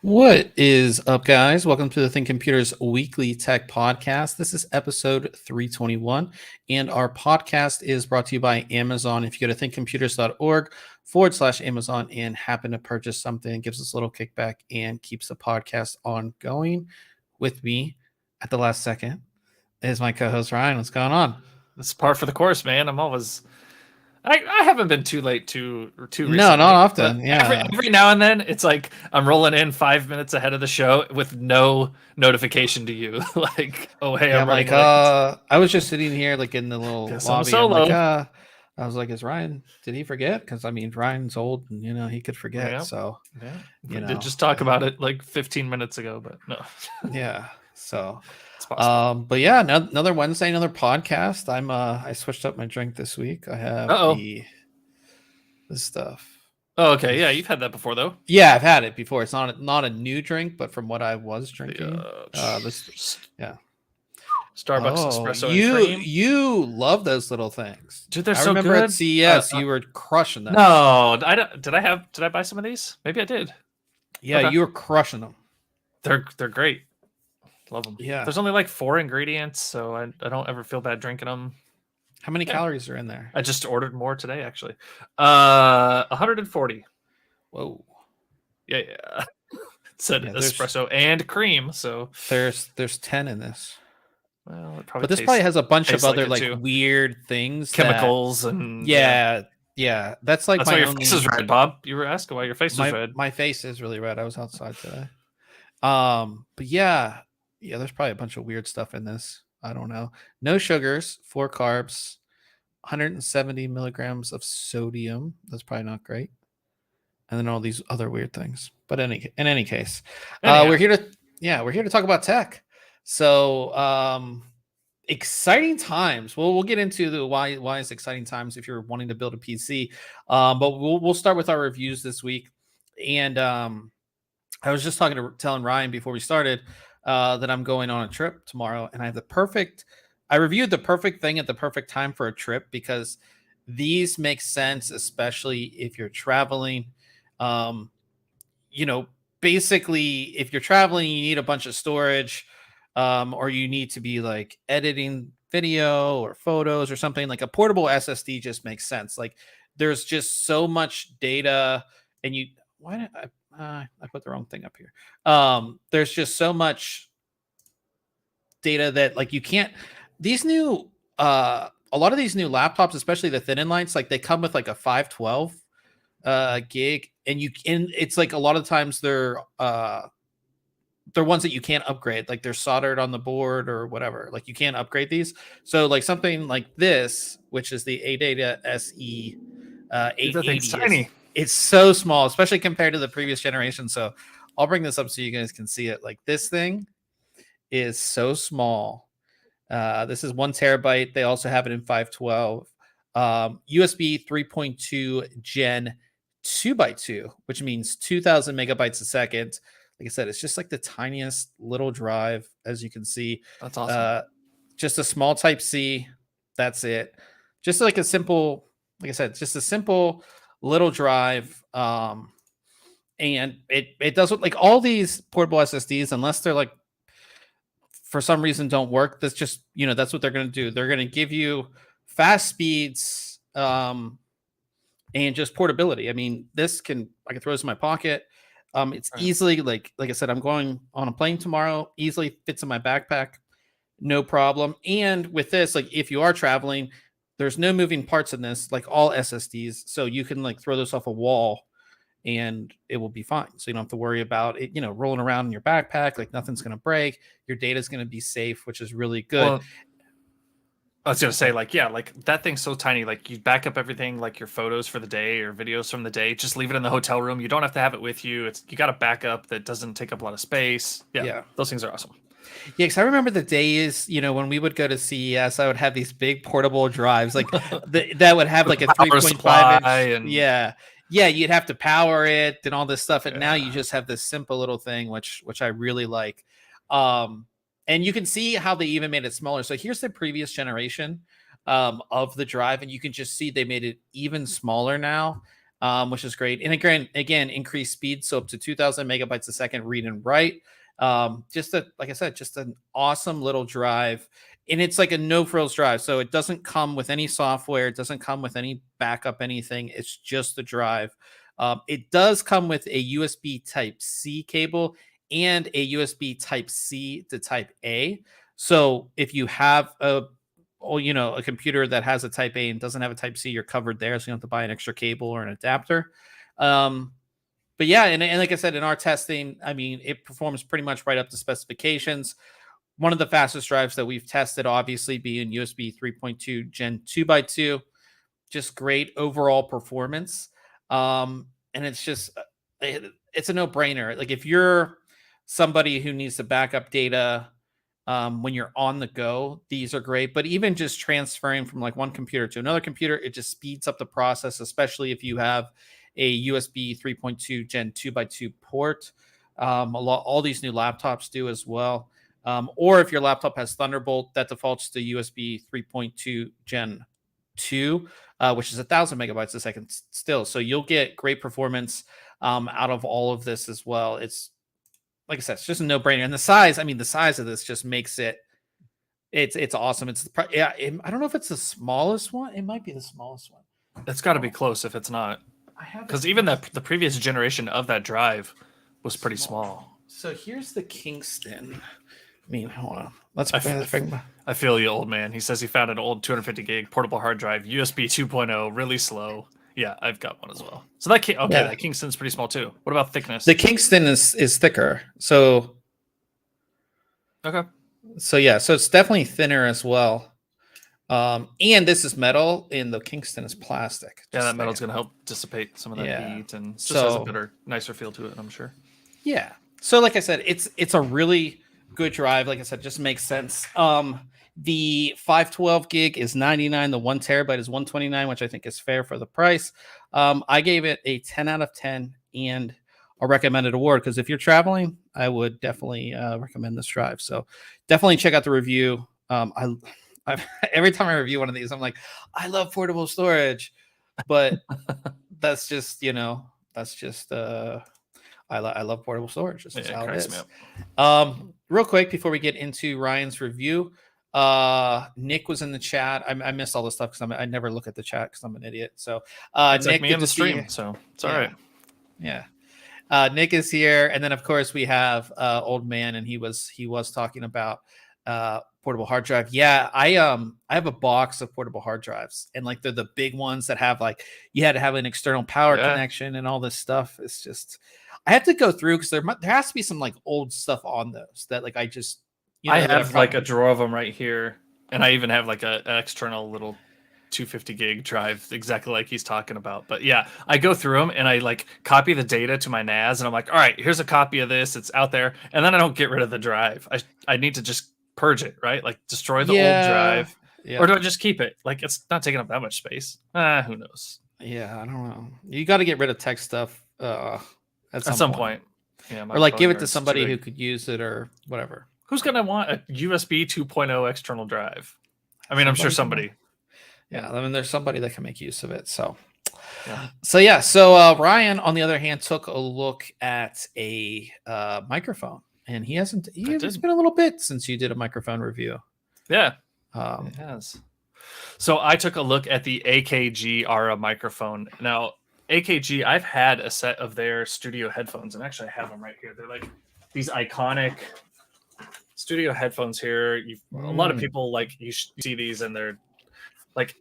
What is up, guys? Welcome to the ThinkComputers Weekly Tech Podcast. This is episode 321, and our podcast is brought to you by Amazon. If you go to thinkcomputers.org/Amazon and happen to purchase something, it gives us a little kickback and keeps the podcast ongoing. With me at the last second is my co-host Ryan. What's going on? It's par for the course, man. I haven't been too late too recently. No, not often. Yeah, every now and then it's like I'm rolling in 5 minutes ahead of the show with no notification to you. Like, oh hey, I'm like I was just sitting here like in the little lobby. Solo. I was like, is Ryan? Did he forget? Because I mean, Ryan's old, and he could forget. Yeah. So we did just talk about it like 15 minutes ago, but no. Yeah. So. It's possible. But yeah, another Wednesday, another podcast. I switched up my drink this week. I have this stuff. Oh, okay. Yeah, you've had that before though. Yeah, I've had it before. It's not a new drink, but from what I was drinking. Starbucks espresso and cream. You love those little things. Dude, they're I so remember good. at CES you were crushing them. No, did I buy some of these? Maybe I did. Yeah, okay. You were crushing them. They're great. Love them. Yeah. There's only like 4 ingredients, so I don't ever feel bad drinking them. How many calories are in there? I just ordered more today, actually. 140. Whoa. Yeah. It said espresso and cream, so there's 10 in this. Well, it probably. But this probably has a bunch of other like weird things, chemicals, and yeah. That's like that's why your face is red, Bob. You were asking why your face is red. My face is really red. I was outside today. But yeah, there's probably a bunch of weird stuff in this. I don't know. No sugars, 4 carbs, 170 milligrams of sodium. That's probably not great. And then all these other weird things. But in any case, we're here to talk about tech. So exciting times. Well, we'll get into the why it's exciting times if you're wanting to build a PC. But we'll start with our reviews this week. And I was just telling Ryan before we started that I'm going on a trip tomorrow, and I reviewed the perfect thing at the perfect time for a trip, because these make sense, especially if you're traveling. Basically, if you're traveling, you need a bunch of storage, or you need to be like editing video or photos or something. Like a portable SSD just makes sense. Like there's just so much data, and I put the wrong thing up here. There's just so much data that like you can't. A lot of these new laptops, especially the thin inlines, like they come with like a 512 gig, and it's like a lot of times they're ones that you can't upgrade. Like they're soldered on the board or whatever. Like you can't upgrade these. So like something like this, which is the ADATA SE880. It's tiny. It's so small, especially compared to the previous generation. So I'll bring this up so you guys can see it. Like this thing is so small. This is 1 terabyte. They also have it in 512. USB 3.2 Gen 2x2, which means 2,000 megabytes a second. Like I said, it's just like the tiniest little drive, as you can see. That's awesome. Just a small Type-C. That's it. Just like a simple, like I said, just a simple little drive, and it does like all these portable SSDs, unless they're like for some reason don't work. That's just that's what they're going to do. They're going to give you fast speeds, and just portability. I mean, I can throw this in my pocket. It's easily like I said, I'm going on a plane tomorrow. Easily fits in my backpack. no problem. And with this, like if you are traveling, there's no moving parts in this, like all SSDs. So you can like throw this off a wall and it will be fine. So you don't have to worry about it, rolling around in your backpack. Like nothing's going to break. Your data is going to be safe, which is really good. Well, I was gonna say, like, yeah, like that thing's so tiny. Like, you back up everything, like your photos for the day or videos from the day. Just leave it in the hotel room. You don't have to have it with you. You got a backup that doesn't take up a lot of space. Yeah. Those things are awesome. Yeah, because I remember the days, when we would go to CES, I would have these big portable drives, like that would have like a 3.5 inch. And... yeah, you'd have to power it and all this stuff, and now you just have this simple little thing, which I really like. And you can see how they even made it smaller. So here's the previous generation of the drive, and you can just see they made it even smaller now, which is great. And again, increased speed, so up to 2,000 megabytes a second read and write. Like I said, just an awesome little drive, and it's like a no frills drive. So it doesn't come with any software. It doesn't come with any backup, anything. It's just the drive. It does come with a USB type C cable and a USB type C to type A. So if you have a computer that has a type A and doesn't have a type C, you're covered there. So you don't have to buy an extra cable or an adapter. But yeah, and like I said, in our testing, I mean, it performs pretty much right up to specifications. One of the fastest drives that we've tested, obviously, being USB 3.2 Gen 2x2. Just great overall performance. And it's just, it's a no-brainer. Like if you're somebody who needs to back up data when you're on the go, these are great. But even just transferring from like one computer to another computer, it just speeds up the process, especially if you have a USB 3.2 Gen 2x2 port. All these new laptops do as well. Or if your laptop has Thunderbolt, that defaults to USB 3.2 Gen 2, which is 1,000 megabytes a second still. So you'll get great performance out of all of this as well. It's, like I said, it's just a no-brainer. And the size of this just makes it's awesome. I don't know if it's the smallest one. It might be the smallest one. It's got to be close if it's not. Because even the previous generation of that drive was pretty small. So here's the Kingston. I mean, hold on. I feel you, old man. He says he found an old 250 gig portable hard drive, USB 2.0, really slow. Yeah, I've got one as well. So that Kingston's pretty small too. What about thickness? The Kingston is thicker. So okay. So yeah, so it's definitely thinner as well. And this is metal, and the Kingston is plastic. Yeah, that metal's going to help dissipate some of that heat, and just has a better, nicer feel to it, I'm sure. Yeah. So like I said, it's a really good drive. Like I said, just makes sense. The 512 gig is 99. The 1 terabyte is 129, which I think is fair for the price. I gave it a 10 out of 10 and a recommended award, because if you're traveling, I would definitely recommend this drive. So definitely check out the review. Every time I review one of these, I'm like, I love portable storage, but that's just, I love portable storage. This is how it is. Real quick, before we get into Ryan's review, Nick was in the chat. I missed all this stuff because I never look at the chat because I'm an idiot. So it's Nick, like me in the stream, so it's all right. Yeah. Nick is here, and then of course we have old man, and he was talking about portable hard drive. Yeah, I have a box of portable hard drives, and like they're the big ones that have like you had to have an external power connection and all this stuff. It's just I have to go through because there has to be some like old stuff on those that like I just I have like a drawer of them right here, and I even have like an external little 250 gig drive, exactly like he's talking about. But yeah, I go through them and I like copy the data to my NAS, and I'm like, all right, here's a copy of this. It's out there, and then I don't get rid of the drive. I need to just purge it, right? Like destroy the old drive, or do I just keep it? Like it's not taking up that much space. Who knows? Yeah, I don't know. You got to get rid of tech stuff at some point. Yeah, or like give it to somebody who could use it or whatever. Who's gonna want a USB 2.0 external drive? I mean, I'm sure somebody. Yeah, I mean, there's somebody that can make use of it. So Ryan, on the other hand, took a look at a microphone, and it's been a little bit since you did a microphone review. Yeah, it has. So I took a look at the AKG Ara microphone. Now, AKG, I've had a set of their studio headphones, and actually I have them right here. They're like these iconic studio headphones here. A lot of people like you see these, and they're like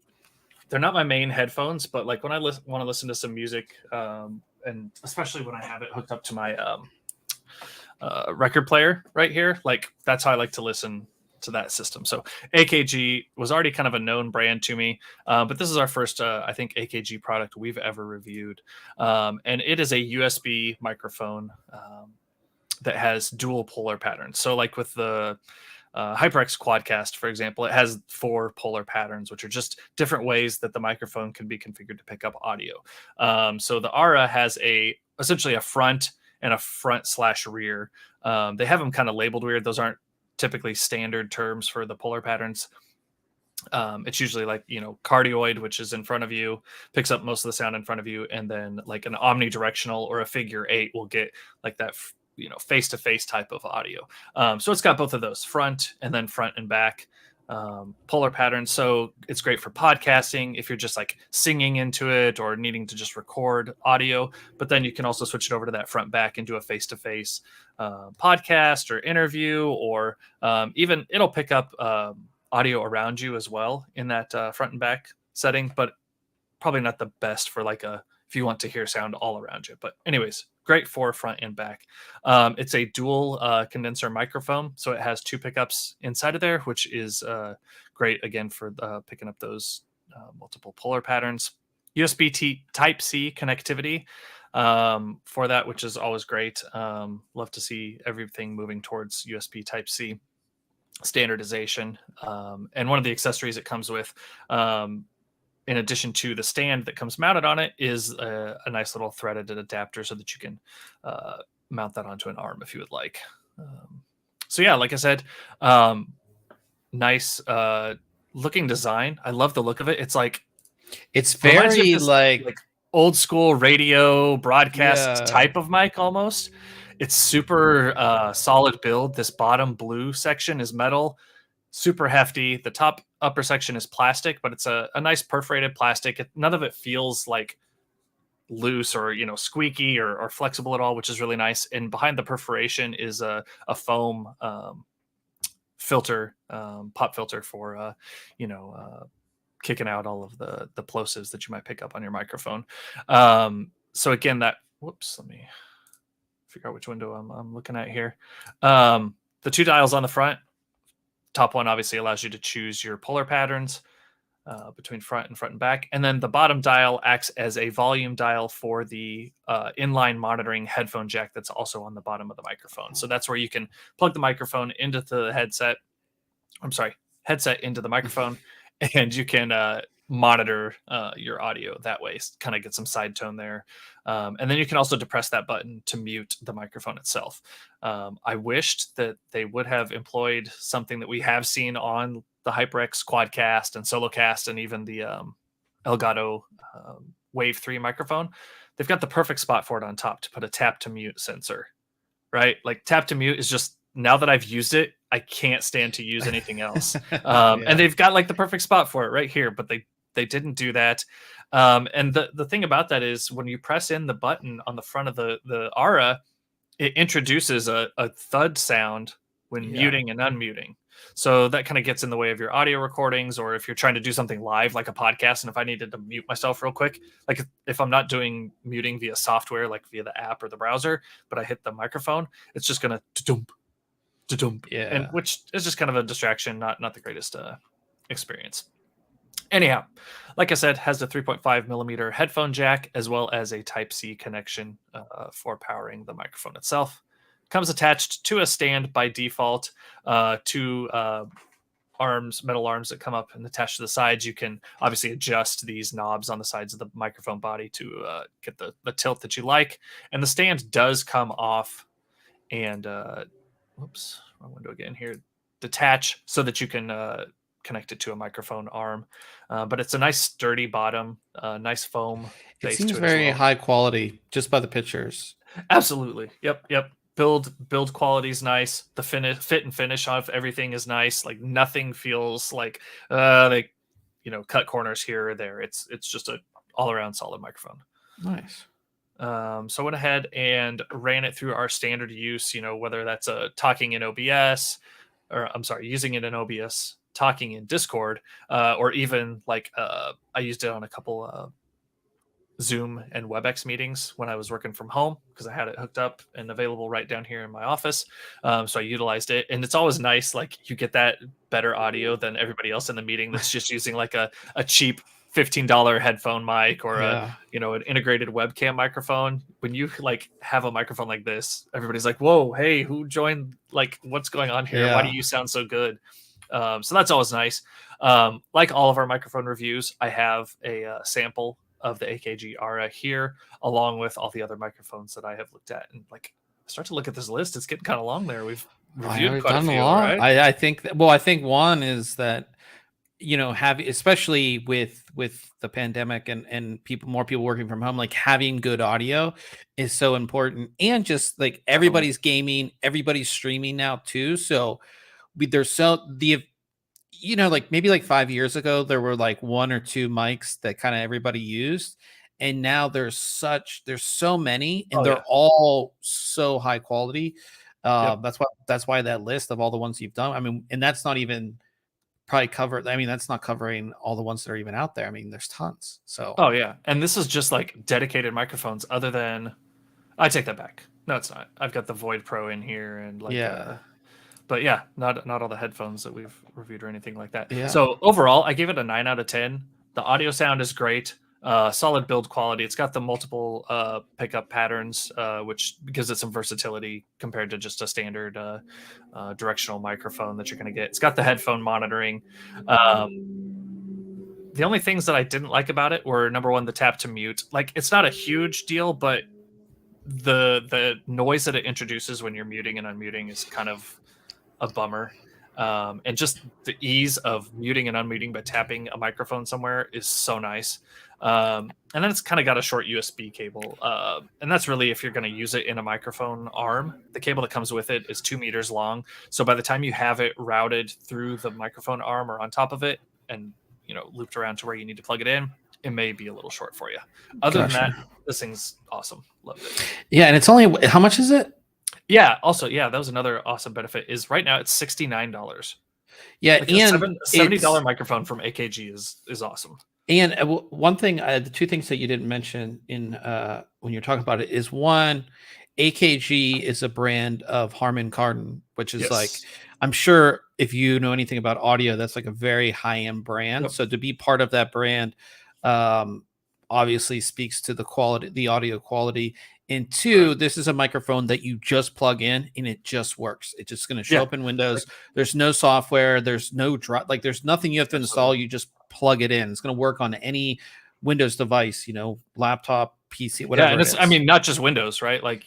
they're not my main headphones, but like when I want to listen to some music, and especially when I have it hooked up to my record player right here, like that's how I like to listen to that system. So AKG was already kind of a known brand to me, but this is our first, I think, AKG product we've ever reviewed, and it is a USB microphone that has dual polar patterns. So like with the HyperX Quadcast, for example, it has 4 polar patterns, which are just different ways that the microphone can be configured to pick up audio. So the Ara has essentially a front and a front/rear. They have them kind of labeled weird. Those aren't typically standard terms for the polar patterns. It's usually like, cardioid, which is in front of you, picks up most of the sound in front of you, and then like an omnidirectional or a figure 8 will get like that face-to-face type of audio. So it's got both of those, front and then front and back polar patterns. So it's great for podcasting if you're just like singing into it or needing to just record audio, but then you can also switch it over to that front back and do a face-to-face podcast or interview, or even it'll pick up audio around you as well in that front and back setting, but probably not the best for like if you want to hear sound all around you. But anyways, great for front and back. It's a dual condenser microphone, so it has 2 pickups inside of there, which is great again for picking up those multiple polar patterns. USB Type-C connectivity for that, which is always great. Love to see everything moving towards USB Type-C standardization. And one of the accessories it comes with, in addition to the stand that comes mounted on it, is a nice little threaded adapter so that you can mount that onto an arm if you would like. So yeah, like I said, nice looking design. I love the look of it. It's like it's very like old school radio broadcast type of mic almost. It's super solid build. This bottom blue section is metal, super hefty. The top upper section is plastic, but it's a nice perforated plastic. None of it feels like loose or squeaky or flexible at all, which is really nice. And behind the perforation is a foam filter, pop filter for kicking out all of the plosives that you might pick up on your microphone. So again, let me figure out which window I'm looking at here. The 2 dials on the front. Top one obviously allows you to choose your polar patterns between front and back. And then the bottom dial acts as a volume dial for the inline monitoring headphone jack that's also on the bottom of the microphone. So that's where you can plug the microphone into the headset into the microphone, and you can monitor your audio that way, kind of get some side tone there. And then you can also depress that button to mute the microphone itself. I wished that they would have employed something that we have seen on the HyperX Quadcast and Solocast and even the Elgato Wave 3 microphone. They've got the perfect spot for it on top to put a tap to mute sensor, right? Like tap to mute is just, now that I've used it, I can't stand to use anything else. And they've got like the perfect spot for it right here, but they didn't do that. And the thing about that is when you press in the button on the front of the Ara, it introduces a thud sound when muting and unmuting. So that kind of gets in the way of your audio recordings, or if you're trying to do something live like a podcast, and if I needed to mute myself real quick, like if I'm not doing muting via software, like via the app or the browser, but I hit the microphone, it's just going to and which is just kind of a distraction, not the greatest experience. Anyhow, like I said, has a 3.5 millimeter headphone jack as well as a Type-C connection for powering the microphone itself. Comes attached to a stand by default, 2 metal arms that come up and attach to the sides. You can obviously adjust these knobs on the sides of the microphone body to get the tilt that you like. And the stand does come off and whoops, wrong window again here, detach so that you can connect it to a microphone arm. But it's a nice sturdy bottom, nice foam base. It seems very high quality just by the pictures. Absolutely. Yep. Build quality is nice. The fit and finish of everything is nice. Like nothing feels like they cut corners here or there. It's just a all around solid microphone. Nice. So I went ahead and ran it through our standard use, whether that's talking in OBS, or I'm sorry, using it in OBS, talking in Discord, or even like I used it on a couple Zoom and WebEx meetings when I was working from home because I had it hooked up and available right down here in my office. So I utilized it, and it's always nice. Like you get that better audio than everybody else in the meeting that's just using like a cheap $15 headphone mic or Yeah. an integrated webcam microphone. When you like have a microphone like this, everybody's like, "Whoa, hey, who joined? Like, what's going on here? Why do you sound so good?" So that's always nice. Like all of our microphone reviews, I have a sample of the AKG Ara here, along with all the other microphones that I have looked at. And like, start to look at this list; it's getting kind of long there. We've reviewed quite a few, right? I think well, I think one is that have, especially with the pandemic and more people working from home, like having good audio is so important. And just like everybody's gaming, everybody's streaming now too. So there's like maybe like 5 years ago, there were like one or two mics that kind of everybody used. And now there's so many, and they're all so high quality. That's why that list of all the ones you've done. I mean, and that's not even probably covered. I mean, that's not covering all the ones that are even out there. I mean, there's tons. So and this is just like dedicated microphones. Other than, I take that back. No, it's not. I've got the Void Pro in here, and like but yeah, not all the headphones that we've reviewed or anything like that. Yeah. So overall, I give it a 9 out of 10. The audio sound is great. Solid build quality. It's got the multiple pickup patterns, which gives it some versatility compared to just a standard directional microphone that you're going to get. It's got the headphone monitoring. The only things that I didn't like about it were, number one, the tap to mute. Like, it's not a huge deal, but the noise that it introduces when you're muting and unmuting is kind of a bummer. And just the ease of muting and unmuting by tapping a microphone somewhere is so nice. And then it's kind of got a short USB cable. And that's really if you're going to use it in a microphone arm. The cable that comes with it is 2 meters long. So by the time you have it routed through the microphone arm or on top of it and looped around to where you need to plug it in, it may be a little short for you. Other than that, this thing's awesome. Loved it. Yeah, and it's only, how much is it? Yeah. Also, that was another awesome benefit. Is right now it's $69. Yeah, like and a $70 microphone from AKG is awesome. And one thing, the two things that you didn't mention in when you're talking about it is, one, AKG is a brand of Harman Kardon, which is like, I'm sure if you know anything about audio, that's like a very high end brand. So to be part of that brand, obviously speaks to the quality, the audio quality. And two, this is a microphone that you just plug in and it just works. It's just going to show up in Windows. There's no software. There's no like there's nothing you have to install. You just plug it in. It's going to work on any Windows device, laptop, PC, whatever. And it's, I mean, not just Windows, right? Like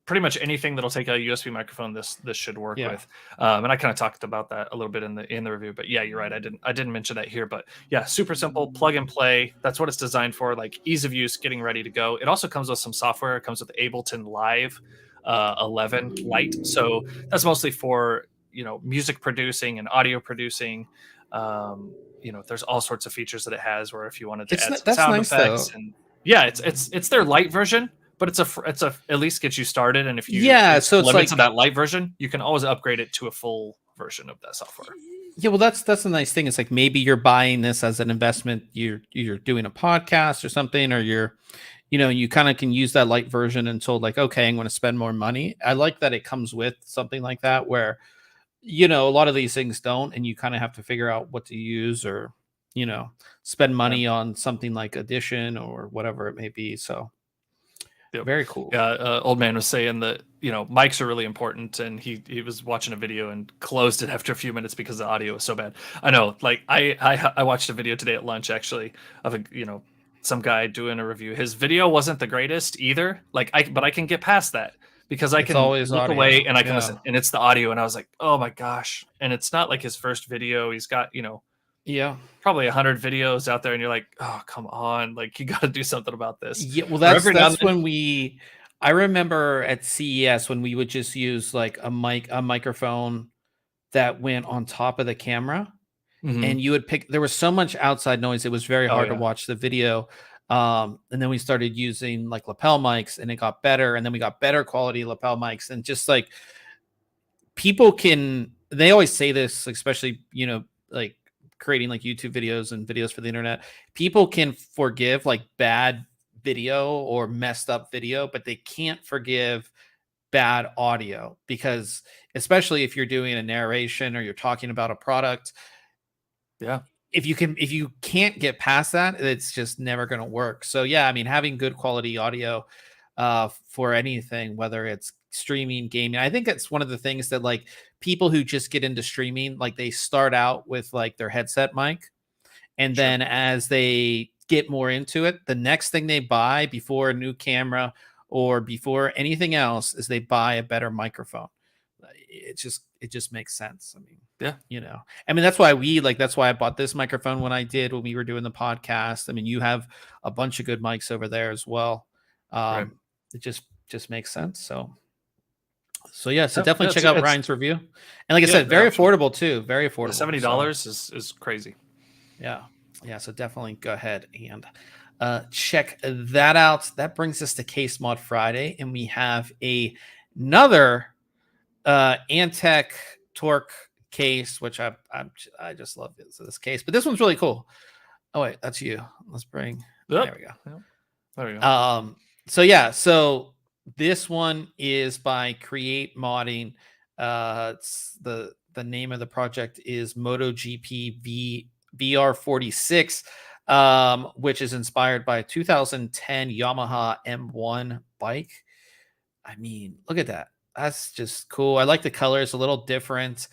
pretty much anything that'll take a USB microphone, this should work with. And I kind of talked about that a little bit in the review, but yeah, you're right. I didn't mention that here, but yeah, super simple, plug and play. That's what it's designed for, like ease of use, getting ready to go. It also comes with some software. It comes with Ableton Live 11 Lite. So that's mostly for, music producing and audio producing. There's all sorts of features that it has where if you wanted to add some sound effects and it's their light version. But it's at least gets you started, and if you so it's like to that light version, you can always upgrade it to a full version of that software. Yeah, well, that's the nice thing. It's like maybe you're buying this as an investment. You're doing a podcast or something, or you kind of can use that light version until like, okay, I'm going to spend more money. I like that it comes with something like that where a lot of these things don't, and you kind of have to figure out what to use or spend money on something like Edition or whatever it may be. So. Very cool. Yeah, old man was saying that mics are really important, and he was watching a video and closed it after a few minutes because the audio was so bad. I know, like I watched a video today at lunch actually of some guy doing a review. His video wasn't the greatest either. But I can get past that because I can always look away and I can listen, and it's the audio. And I was like, oh my gosh! And it's not like his first video. He's got probably 100 videos out there, and you're like, oh, come on, like you got to do something about this. Yeah, well, that's when I remember at CES when we would just use like a microphone that went on top of the camera, and you would there was so much outside noise, it was very hard to watch the video. And then we started using like lapel mics, and it got better, and then we got better quality lapel mics, and just like people can they always say this, especially, like creating like YouTube videos and videos for the internet. People can forgive like bad video or messed up video, but they can't forgive bad audio, because especially if you're doing a narration or you're talking about a product, Yeah. if you can't get past that, it's just never going to work. So yeah, I mean, having good quality audio for anything, whether it's streaming, gaming, I think it's one of the things that like people who just get into streaming, like they start out with like their headset mic, and Sure. then as they get more into it, the next thing they buy before a new camera or before anything else is they buy a better microphone. It just makes sense. I mean, Yeah. I mean, that's why I bought this microphone when we were doing the podcast. I mean, you have a bunch of good mics over there as well. Right. It just makes sense. So yeah, so Yep. definitely Yeah, check out it's Ryan's review. And like I yeah, said, very absolutely. affordable too. Very affordable. $70 is crazy. Yeah. Yeah. So definitely go ahead and check that out. That brings us to Case Mod Friday, and we have another Antec Torque case, which I just love this case. But this one's really cool. Oh wait, that's you. Let's bring. Yep. There we go. Yep. There we go. So yeah, so this one is by Create Modding. It's the name of the project is MotoGP VR46, which is inspired by a 2010 Yamaha M1 bike. I mean, look at that. That's just cool. I like the colors, a little different.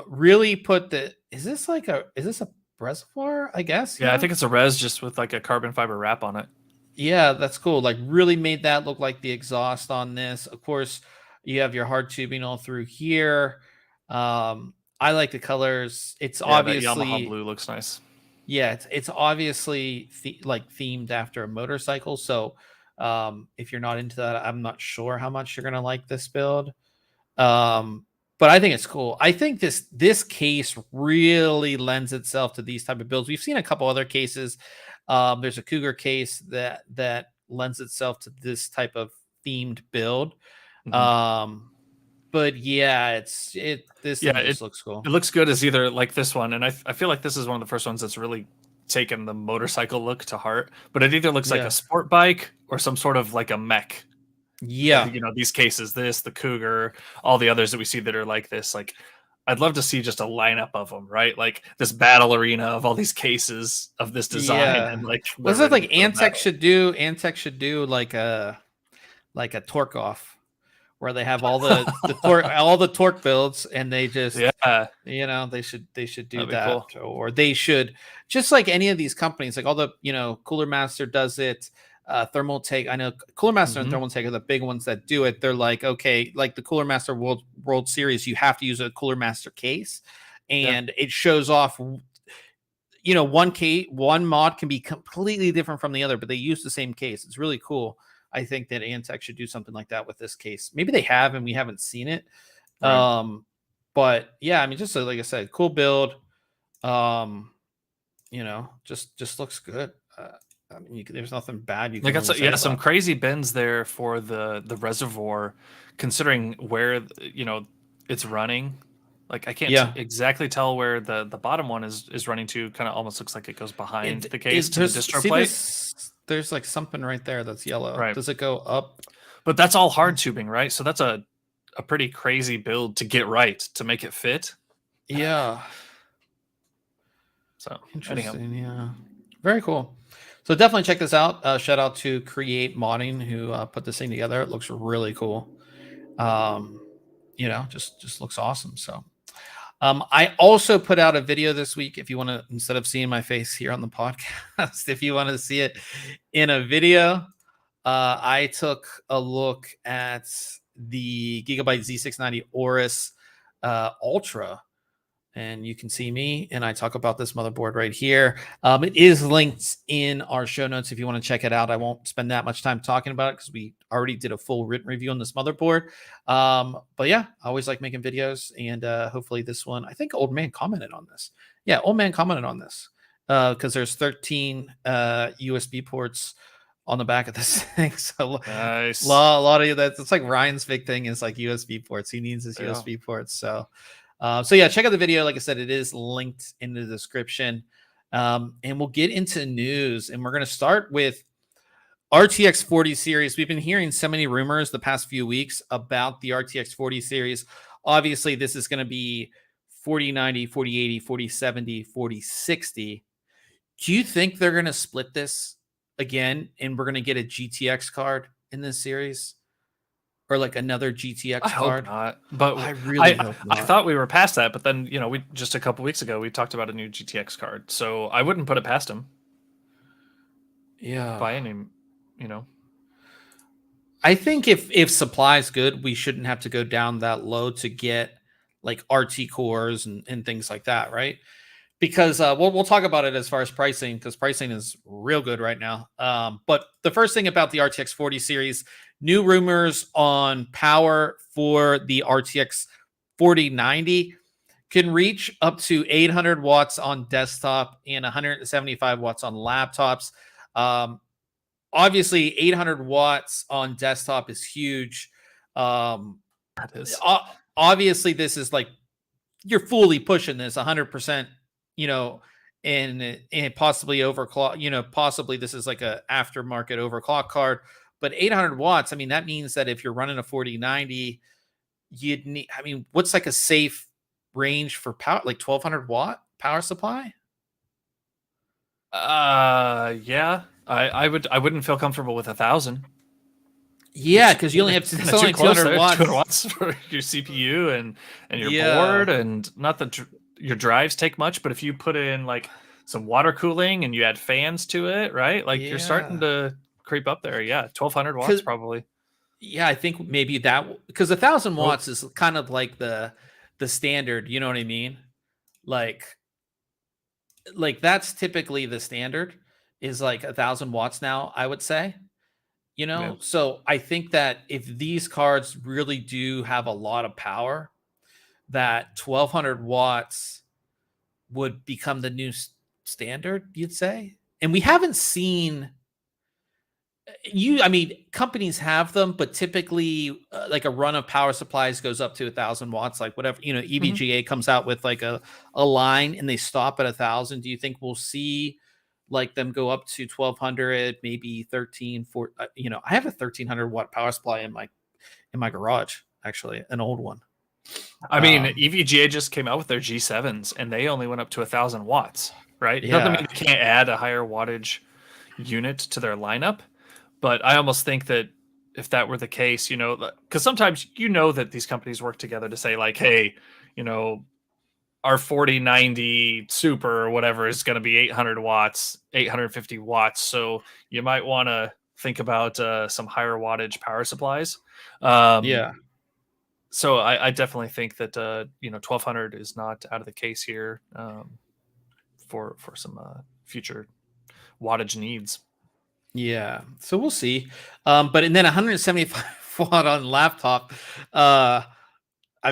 Really put is this a reservoir? I guess. Yeah, I think it's a res just with like a carbon fiber wrap on it. Yeah, that's cool. Like really made that look like the exhaust on this. Of course, you have your hard tubing all through here. I like the colors. It's Yeah, that Yamaha obviously, blue looks nice. yeah, it's obviously like themed after a motorcycle. So if you're not into that, I'm not sure how much you're gonna like this build. But I think it's cool. I think this case really lends itself to these type of builds. We've seen a couple other cases. There's a Cougar case that lends itself to this type of themed build. Mhm. But yeah, this thing Yeah, just looks cool. it looks good as either like this one, and I feel like this is one of the first ones that's really taken the motorcycle look to heart. But it either looks like Yeah. a sport bike or some sort of like a mech. Yeah. These cases, the Cougar, all the others that we see that are like this. Like, I'd love to see just a lineup of them, right? Like this battle arena of all these cases of this design, Yeah. and like they're What's that ready like to go to Antec battle. should do? Antec should do like a torque off, where they have all the torque builds, and they just Yeah, they should do that'd be that. cool. Or they should, just like any of these companies, like all the Cooler Master does it. Thermal Take, I know Cooler Master and Mhm. Thermal Take are the big ones that do it. They're like, okay, like the Cooler Master World Series, you have to use a Cooler Master case, Yeah, and it shows off. One mod can be completely different from the other, but they use the same case. It's really cool. I think that Antec should do something like that with this case. Maybe they have and we haven't seen it. right. But yeah, I mean, just like I said, cool build. Just looks good. I mean, there's nothing bad you They can got really say some about. crazy bends there for the reservoir, considering where it's running. Like I can't Yeah, exactly tell where the bottom one is running to. Kind of almost looks like it goes behind the case to the distro plate. There's like something right there that's yellow. Right. Does it go up? But that's all hard tubing, right? So that's a pretty crazy build to get right to make it fit. Yeah. So anyhow, Interesting. Yeah. Very cool. So definitely check this out. Shout out to Create Modding who put this thing together. It looks really cool. Just looks awesome. So I also put out a video this week. If you want to, instead of seeing my face here on the podcast, if you want to see it in a video, I took a look at the Gigabyte Z690 Aorus Ultra, and you can see me and I talk about this motherboard right here. It is linked in our show notes if you want to check it out. I won't spend that much time talking about it because we already did a full written review on this motherboard. But yeah, I always like making videos, and hopefully this one, I think Old Man commented on this. Yeah, Old Man commented on this because there's 13 USB ports on the back of this thing. So nice. a lot of that. It's like Ryan's big thing is like USB ports. He needs his Yeah. USB ports. So So yeah, check out the video. Like I said, it is linked in the description. And we'll get into news, and we're going to start with RTX 40 series. We've been hearing so many rumors the past few weeks about the RTX 40 series. Obviously, this is going to be 4090, 4080, 4070, 4060. Do you think they're going to split this again and we're going to get a GTX card in this series? Or like another GTX I card? hope not. But I really hope not. I thought we were past that, but then we just a couple weeks ago we talked about a new GTX card, so I wouldn't put it past him. Yeah. By any, I think if supply is good, we shouldn't have to go down that low to get like RT cores and things like that, right? Because we'll talk about it as far as pricing, because pricing is real good right now. But the first thing about the RTX 40 series, new rumors on power for the RTX 4090 can reach up to 800 watts on desktop and 175 watts on laptops. Obviously, 800 watts on desktop is huge. that is. Obviously, this is like you're fully pushing this 100%. And possibly overclock. Possibly this is like a aftermarket overclock card. But 800 watts. I mean, that means that if you're running a 4090, you'd need. I mean, what's like a safe range for power? Like 1200 watt power supply? Yeah. I wouldn't feel comfortable with 1,000. Yeah, because you only have it's only 200 watts. 200 watts for your CPU and your board, and not that your drives take much, but if you put in like some water cooling and you add fans to it, right? Like you're starting to creep up there. Yeah, 1,200 watts probably. Yeah, I think maybe that, because 1,000 watts is kind of like the standard. You know what I mean? Like that's typically the standard is like 1,000 watts now, I would say. Yeah. So I think that if these cards really do have a lot of power, that 1,200 watts would become the new standard, you'd say. And we haven't seen I mean, companies have them, but typically like a run of power supplies goes up to 1,000 watts, like whatever, EVGA comes out with like a line and they stop at 1,000. Do you think we'll see like them go up to 1,200, maybe 13, 14? I have a 1,300 watt power supply in my garage, actually, an old one. I mean, EVGA just came out with their G7s and they only went up to 1,000 watts, right? Yeah. Doesn't mean they can't add a higher wattage unit to their lineup, but I almost think that if that were the case, because sometimes that these companies work together to say like, hey, our 4090 Super or whatever is going to be 800 watts, 850 watts. So you might want to think about some higher wattage power supplies. Yeah. So I definitely think that 1,200 is not out of the case here for some future wattage needs. Yeah, so we'll see. But and then 175 watt on laptop. I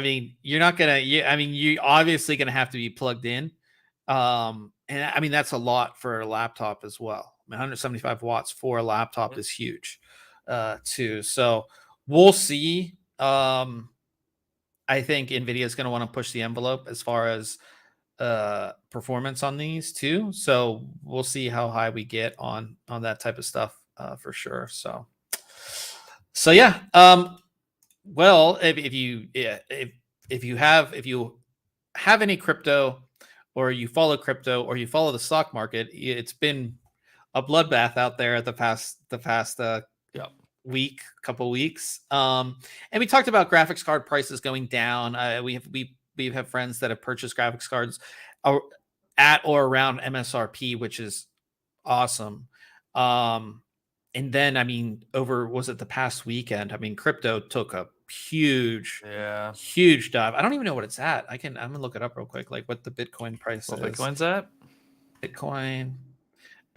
mean, you're not gonna. You're obviously gonna have to be plugged in. And I mean that's a lot for a laptop as well. 175 watts for a laptop is huge, too. So we'll see. I think Nvidia is going to want to push the envelope as far as performance on these too. So we'll see how high we get on that type of stuff for sure. So yeah. Well, if you have any crypto, or you follow crypto, or you follow the stock market, it's been a bloodbath out there at the past couple weeks. And we talked about graphics card prices going down. We have friends that have purchased graphics cards at or around MSRP, which is awesome. And then was it the past weekend? I mean, crypto took a huge dive. I don't even know what it's at. I'm gonna look it up real quick, like what the Bitcoin price is. Bitcoin's at? Bitcoin.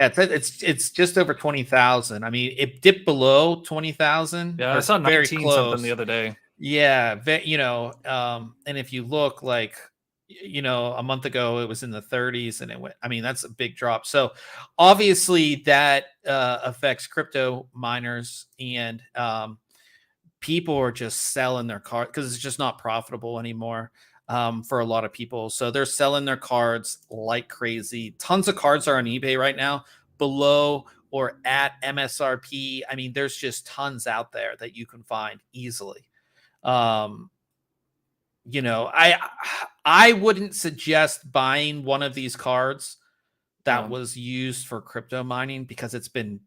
It's just over 20,000. I mean, it dipped below 20,000. Yeah, I saw 19 something the other day. Yeah, and if you look like, a month ago it was in the 30s, and it went. I mean, that's a big drop. So obviously that affects crypto miners, and people are just selling their card because it's just not profitable anymore. for a lot of people. So they're selling their cards like crazy. Tons of cards are on eBay right now below or at MSRP. I mean, there's just tons out there that you can find easily. You know, I wouldn't suggest buying one of these cards that was used for crypto mining because it's been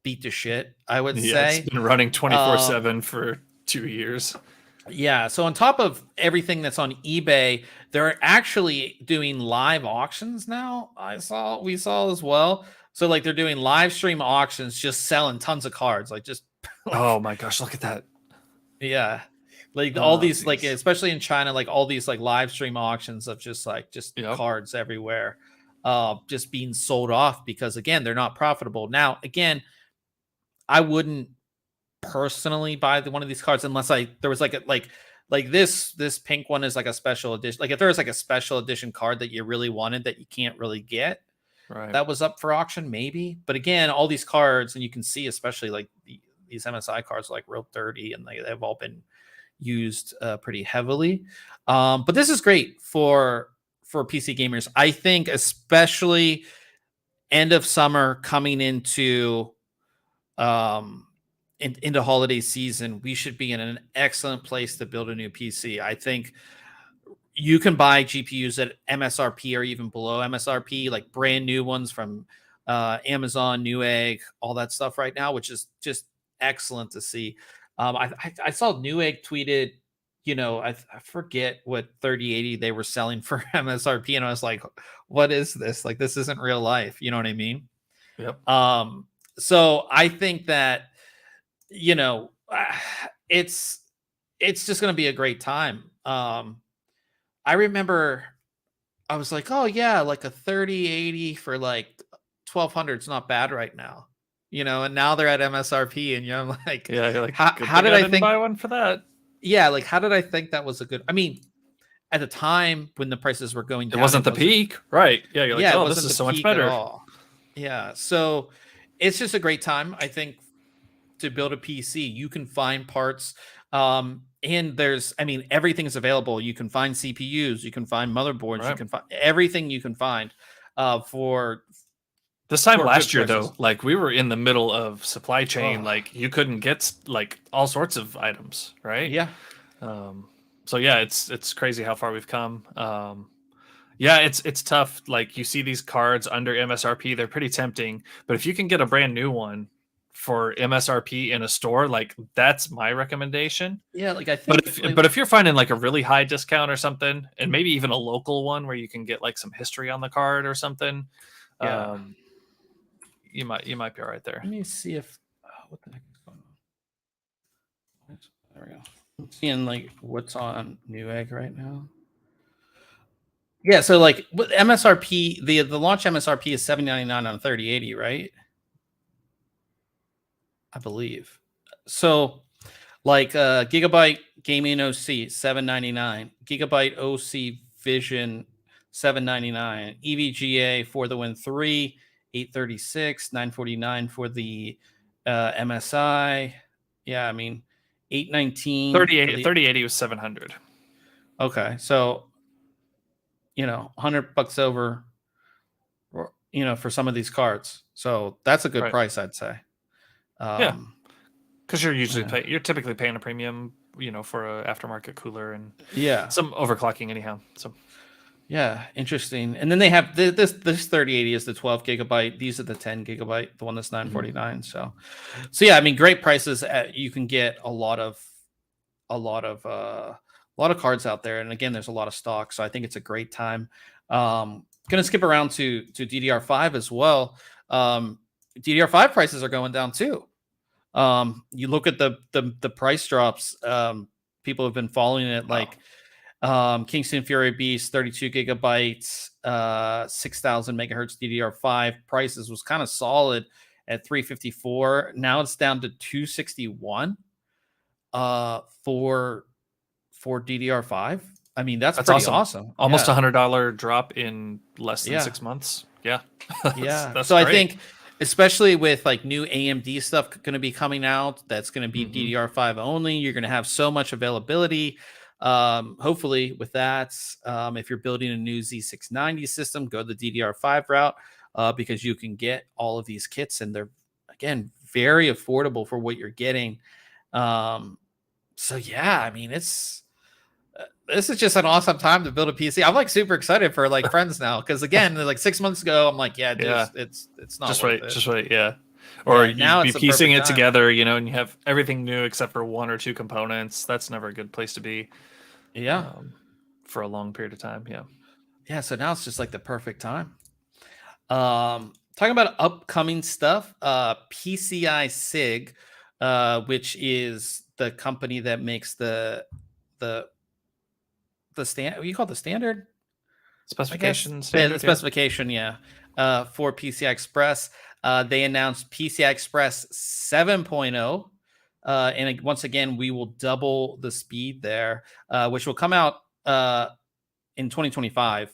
beat to shit, I would say. It's been running 24/7 for 2 years. Yeah. So on top of everything that's on eBay, they're actually doing live auctions now. We saw as well. So like they're doing live stream auctions, just selling tons of cards, like just. Oh my gosh, look at that. Yeah. Like all these, like especially in China, like all these like live stream auctions of just cards everywhere, just being sold off because again they're not profitable. Now again, I wouldn't personally buy one of these cards unless there was like this pink one is like a special edition. Like if there was like a special edition card that you really wanted that you can't really get, that was up for auction maybe. But again, all these cards, and you can see especially like these MSI cards are like real dirty and they've all been used pretty heavily. But this is great for PC gamers. I think especially end of summer coming into holiday season, we should be in an excellent place to build a new PC. I think you can buy GPUs at MSRP or even below MSRP, like brand new ones from Amazon, Newegg, all that stuff right now, which is just excellent to see. I saw Newegg tweeted, you know, I forget what 3080 they were selling for MSRP, and I was like, what is this? Like, this isn't real life. You know what I mean? Yep. So I think that, you know, it's just going to be a great time. I remember I was like, oh yeah, like a 3080 for like 1200 is not bad right now, you know, and now they're at MSRP and you're like, yeah, you're like, how did I think buy one for that? Yeah, like how did I think that was a good? I mean, at the time when the prices were going down, it wasn't the peak, right? Yeah, you're like, oh, this is so much better. Yeah, so it's just a great time, I think, to build a PC. You can find parts, and there's, I mean, everything's available. You can find CPUs, you can find motherboards, you can find everything you can find for. This time last year, though, like we were in the middle of supply chain, like you couldn't get like all sorts of items, right? Yeah. So yeah, it's crazy how far we've come. Yeah, it's tough. Like you see these cards under MSRP, they're pretty tempting. But if you can get a brand new one for MSRP in a store, like that's my recommendation. Yeah, like I think. But if you're finding like a really high discount or something, and maybe even a local one where you can get like some history on the card or something, you might be all right there. Let me see if what the heck is going on. There we go. I'm seeing like what's on Newegg right now. Yeah, so like with MSRP, the launch MSRP is $799 on 3080, right? I believe. So like Gigabyte Gaming OC $799, Gigabyte OC Vision $799, EVGA for the Win 3 $836, $949 for the MSI. Yeah, I mean 819. 3080 was $700. Okay, so you know, $100 over, you know, for some of these cards. So that's a good price, I'd say. Yeah, because you're typically paying a premium, you know, for an aftermarket cooler and some overclocking anyhow. So yeah, interesting. And then they have this 3080 is the 12 gigabyte. These are the 10 gigabyte, the one that's $949. So yeah, I mean, great prices. You can get a lot of cards out there, and again, there's a lot of stock, so I think it's a great time. Gonna skip around to DDR5 as well. DDR5 prices are going down too. You look at the price drops. People have been following it, like Kingston Fury Beast 32 gigabytes, 6000 megahertz DDR5 prices was kind of solid at 354. Now it's down to 261 for DDR5. I mean, that's pretty awesome. Almost $100 drop in less than 6 months. Yeah. That's so great. I think, especially with like new AMD stuff going to be coming out, that's going to be DDR5 only. You're going to have so much availability. Hopefully with that, if you're building a new Z690 system, go the DDR5 route, because you can get all of these kits and they're, again, very affordable for what you're getting. So yeah, I mean, this is just an awesome time to build a PC. I'm like super excited for like friends now, because again, like 6 months ago, I'm like, yeah, Yeah. it's not Just worth wait, it. just wait, yeah. Or Yeah, now you'd be it's the piecing perfect it time. together, you know, and you have everything new except for one or two components. That's never a good place to be. Yeah, For a long period of time. Yeah. yeah. So now it's just like the perfect time. Talking about upcoming stuff, PCI SIG, which is the company that makes the stand. What you call it, the standard? I guess Specification the standard. Yeah. specification, yeah. For PCI Express, they announced PCI Express 7.0, and once again, we will double the speed there, which will come out in 2025.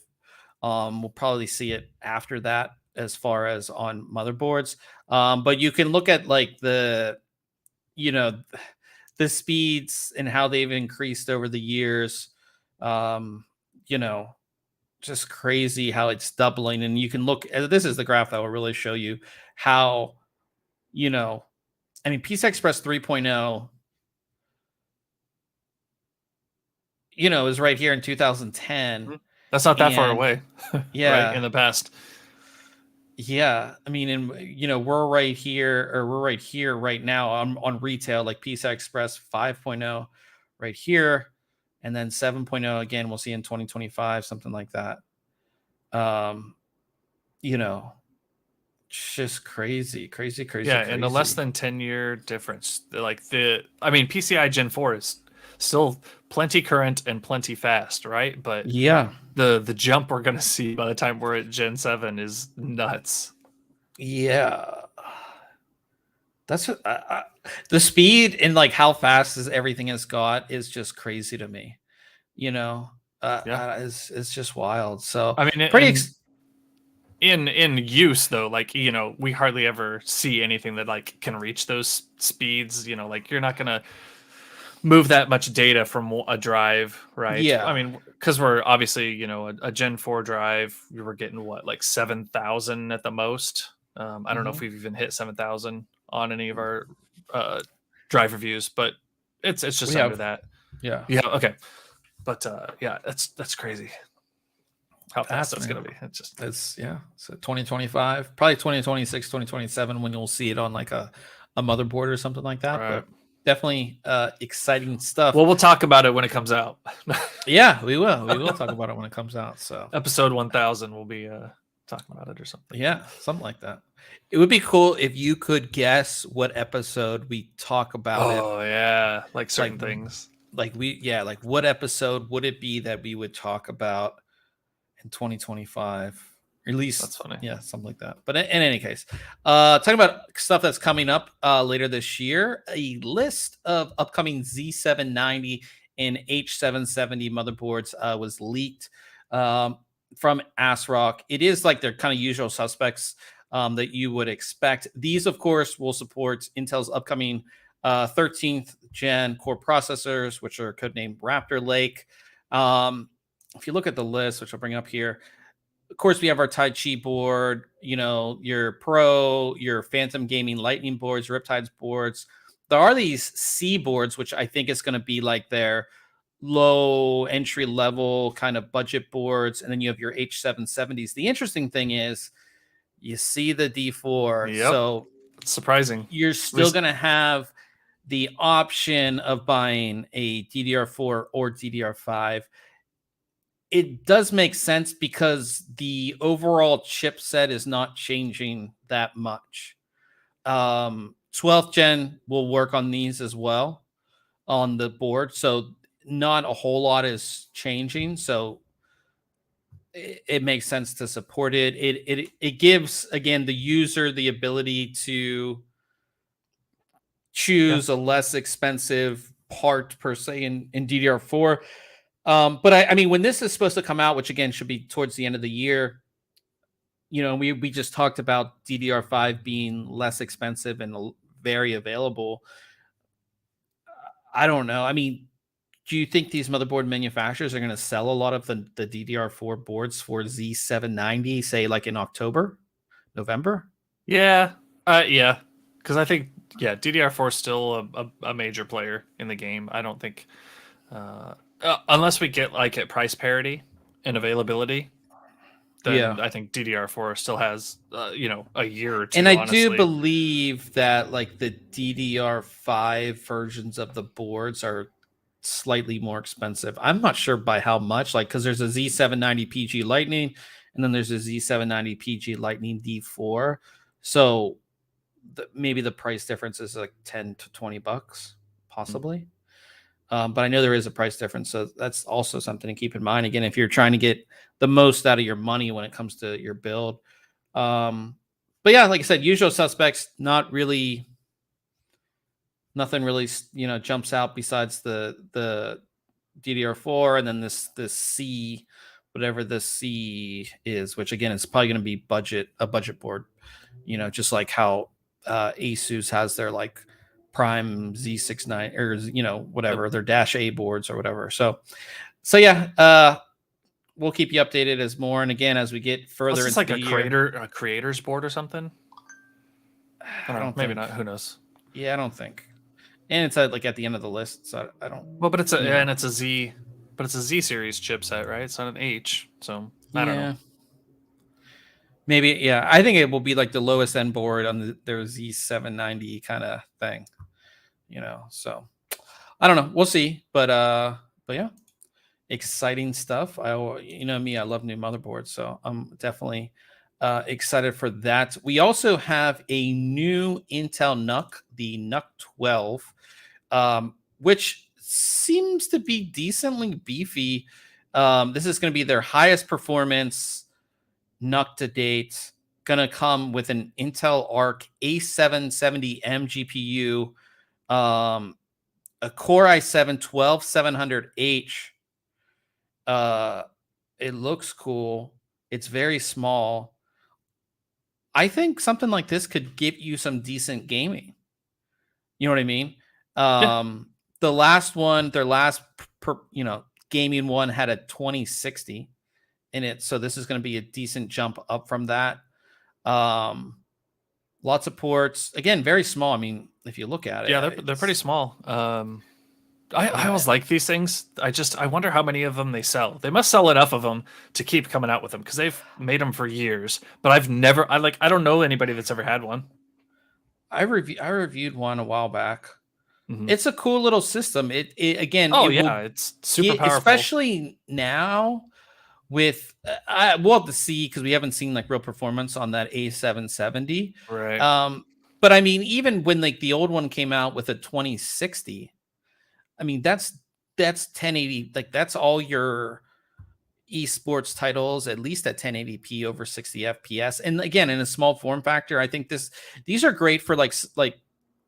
We'll probably see it after that as far as on motherboards. But you can look at like you know, the speeds and how they've increased over the years. You know, just crazy how it's doubling. And you can look at, this is the graph that will really show you how, you know, I mean, PCI Express 3.0, you know, is right here in 2010. That's not that far And away. yeah, Right. In the past. yeah. I mean, and you know, we're right here right now on retail, like PCI Express 5.0 right here. And then 7.0 again, we'll see in 2025, something like that. You know, just crazy. Yeah, and a less than 10-year difference. I mean, PCI Gen 4 is still plenty current and plenty fast, right? But Yeah. the jump we're gonna see by the time we're at Gen 7 is nuts. Yeah. That's what, the speed and like how fast is everything has got is just crazy to me. You know, Yeah. it's just wild. So I mean, pretty. in use though, like, you know, we hardly ever see anything that like can reach those speeds. You know, like you're not gonna move that much data from a drive, right? Yeah. I mean, because we're obviously, you know, a Gen 4 drive, we were getting what, like 7,000 at the most. I don't know if we've even hit 7,000 on any of our drive reviews, but it's just We under have, that. yeah. Yeah. Okay. But yeah, that's crazy. How fast that's man. gonna be. It's yeah. So 2025, probably 2026, 2027 when you'll see it on like a motherboard or something like that. Right. But definitely exciting stuff. Well, we'll talk about it when it comes out. Yeah, we will. We will talk about it when it comes out. So episode 1000, we'll be talking about it or something. Yeah, something like that. It would be cool if you could guess what episode we talk about it. Oh yeah, like certain things. Like like what episode would it be that we would talk about in 2025? At least That's funny. Yeah, something like that. But in any case, talking about stuff that's coming up later this year, a list of upcoming Z790 and H770 motherboards was leaked from ASRock. It is like their kind of usual suspects that you would expect. These, of course, will support Intel's upcoming 13th gen core processors, which are codenamed Raptor Lake. If you look at the list, which I'll bring up here, of course, we have our Tai Chi board, you know, your Pro, your Phantom Gaming Lightning boards, Riptides boards. There are these C boards, which I think is going to be like their low entry level kind of budget boards. And then you have your H770s. The interesting thing is you see the D4. Yep. So it's surprising. You're still going to have the option of buying a DDR4 or DDR5. It does make sense because the overall chipset is not changing that much. 12th gen will work on these as well on the board. So not a whole lot is changing. So it makes sense to support it. It gives, again, the user the ability to choose a less expensive part per se in DDR4. But I mean, when this is supposed to come out, which again should be towards the end of the year, you know, we just talked about DDR5 being less expensive and very available. I don't know. I mean, do you think these motherboard manufacturers are going to sell a lot of the DDR4 boards for Z790, say like in October, November? Yeah, yeah, because I think DDR4 is still a major player in the game. I don't think unless we get like at price parity and availability, then Yeah. I think DDR4 still has a year or And two. I do Honestly, believe that like the DDR5 versions of the boards are slightly more expensive. I'm not sure by how much, like because there's a Z790 PG Lightning, and then there's a Z790 PG Lightning D4. So maybe the price difference is like 10 to 20 bucks, possibly. But I know there is a price difference, so that's also something to keep in mind. Again, if you're trying to get the most out of your money when it comes to your build. But yeah, like I said, usual suspects. Nothing really, jumps out besides the DDR4, and then this C, whatever this C is, which again is probably going to be a budget board. Just like how Asus has their like Prime Z69 or whatever their Dash A boards or whatever. So yeah, we'll keep you updated as more, and again as we get further it's into like the year. a creator's board or something. I don't know. Maybe not. Who knows? Yeah, I don't think. And it's like at the end of the list, so I don't. Well, but it's a Z, but it's a Z series chipset, right? It's not an H, so I don't know. Maybe, yeah. I think it will be like the lowest end board on their Z790 kind of thing. So I don't know. We'll see. But yeah, exciting stuff. I love new motherboards, so I'm definitely excited for that. We also have a new Intel NUC, the NUC 12, which seems to be decently beefy. This is going to be their highest performance NUC to date. Going to come with an Intel Arc A770M GPU, a Core i7 12700H. It looks cool. It's very small. I think something like this could give you some decent gaming. You know what I mean? The last one, their last gaming one had a 2060 in it, so this is going to be a decent jump up from that. Lots of ports. Again, very small. I mean, if you look at it, yeah, they're pretty small. I always like these things. I wonder how many of them they sell. They must sell enough of them to keep coming out with them because they've made them for years. But I don't know anybody that's ever had one. I reviewed one a while back. Mm-hmm. It's a cool little system. It's super powerful, especially now with we'll have to see because we haven't seen like real performance on that A770. Right. But I mean, even when like the old one came out with a 2060. I mean, that's 1080. Like that's all your esports titles, at least at 1080p over 60 FPS. And again, in a small form factor, I think these are great for like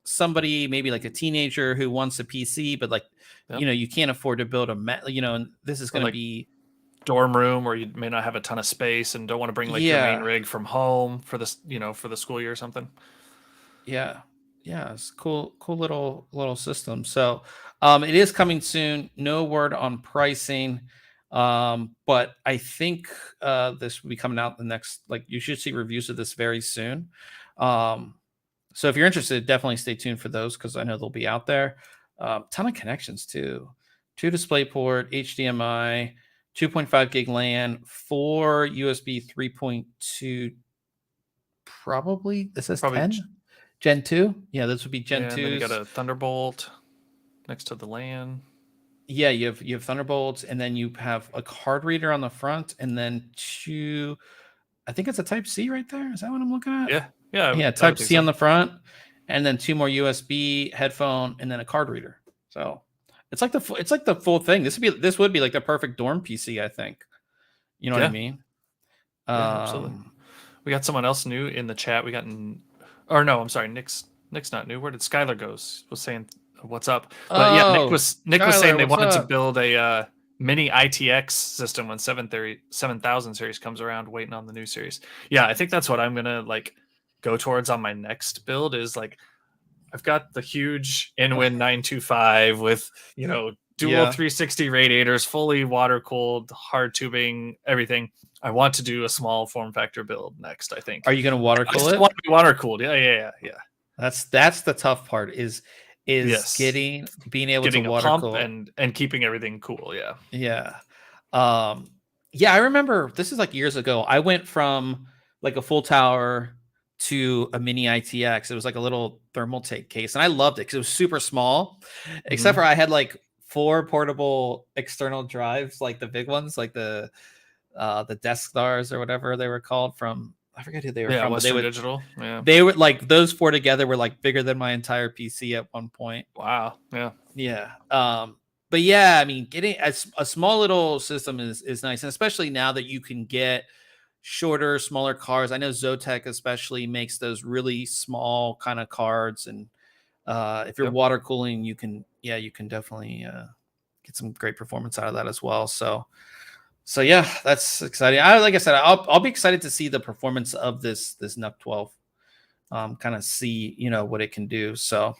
somebody, maybe like a teenager who wants a PC, but like, you can't afford to build and this is going to be dorm room where you may not have a ton of space and don't want to bring like your main rig from home for this, for the school year or something. Yeah. It's cool little system. So it is coming soon. No word on pricing. But I think this will be coming out the next, like you should see reviews of this very soon. So if you're interested, definitely stay tuned for those because I know they'll be out there. Ton of connections too. 2 DisplayPort, HDMI, 2.5 gig LAN, 4 USB 3.2. Probably this is 10. Gen 2? Yeah, this would be Gen 2. And then you got a Thunderbolt next to the LAN. Yeah, you have Thunderbolts, and then you have a card reader on the front, and then 2. I think it's a Type C right there. Is that what I'm looking at? Yeah. Type C on the front, and then 2 more USB, headphone, and then a card reader. So it's like the full thing. This would be like the perfect dorm PC, I think. You know what I mean? Absolutely. We got someone else new in the chat. I'm sorry, Nick's not new. Where did Skylar go? Was saying what's up? But Nick was saying they wanted to build a mini ITX system when 7000 series comes around, waiting on the new series. Yeah, I think that's what I'm gonna like go towards on my next build. Is like I've got the huge Inwin 925 with dual 360 radiators, fully water cooled, hard tubing, everything. I want to do a small form factor build next, I think. Are you going to water cool it? I want to be water cooled. Yeah. That's the tough part is Yes. being able Getting to a water pump cool and keeping everything cool. Yeah. Yeah. Yeah, I remember this is like years ago. I went from like a full tower to a mini ITX. It was like a little thermal take case, and I loved it because it was super small. Except for I had like 4 portable external drives, like the big ones, like the desk stars or whatever they were called from. I forget who they were from. Western But Digital. Yeah. they would like those 4 together were like bigger than my entire PC at one point. Wow. Yeah. Yeah. But yeah, I mean, getting a small little system is nice, and especially now that you can get shorter, smaller cards. I know Zotac especially makes those really small kind of cards, and if you're water cooling, you can definitely get some great performance out of that as well. So yeah, that's exciting. Like I said, I'll be excited to see the performance of this NUC 12. Kind of see what it can do. So.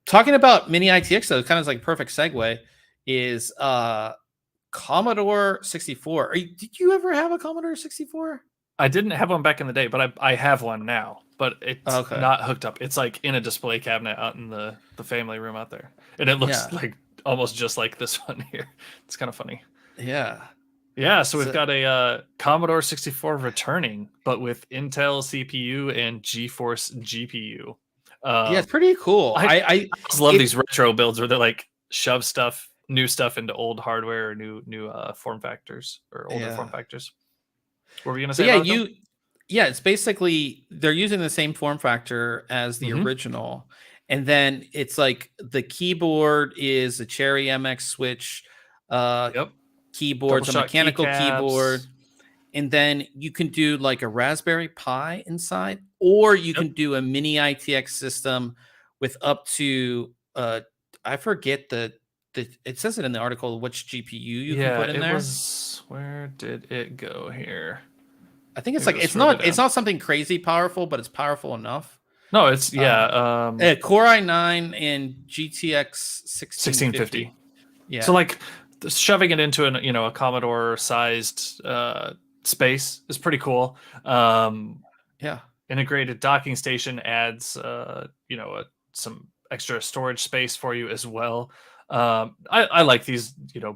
Talking about mini ITX, though, kind of like perfect segue is Commodore 64. Did you ever have a Commodore 64? I didn't have one back in the day, but I have one now. But it's not hooked up. It's like in a display cabinet out in the family room out there, and it looks like almost just like this one here. It's kind of funny. Yeah. Yeah, so we've got a Commodore 64 returning, but with Intel CPU and GeForce GPU. Yeah, it's pretty cool. I love these retro builds where they like shove new stuff into old hardware or new form factors or older form factors. What were you gonna say? It's basically they're using the same form factor as the original, and then it's like the keyboard is a Cherry MX switch keyboard, a mechanical keyboard. And then you can do like a Raspberry Pi inside, or you can do a mini ITX system with up to I forget it says it in the article which GPU you can put in there. Where did it go here? I think it's like it's not something crazy powerful, but it's powerful enough. No, it's Core i9 and GTX 1650. Yeah. So like shoving it into a Commodore sized space is pretty cool. Integrated docking station adds some extra storage space for you as well. I like these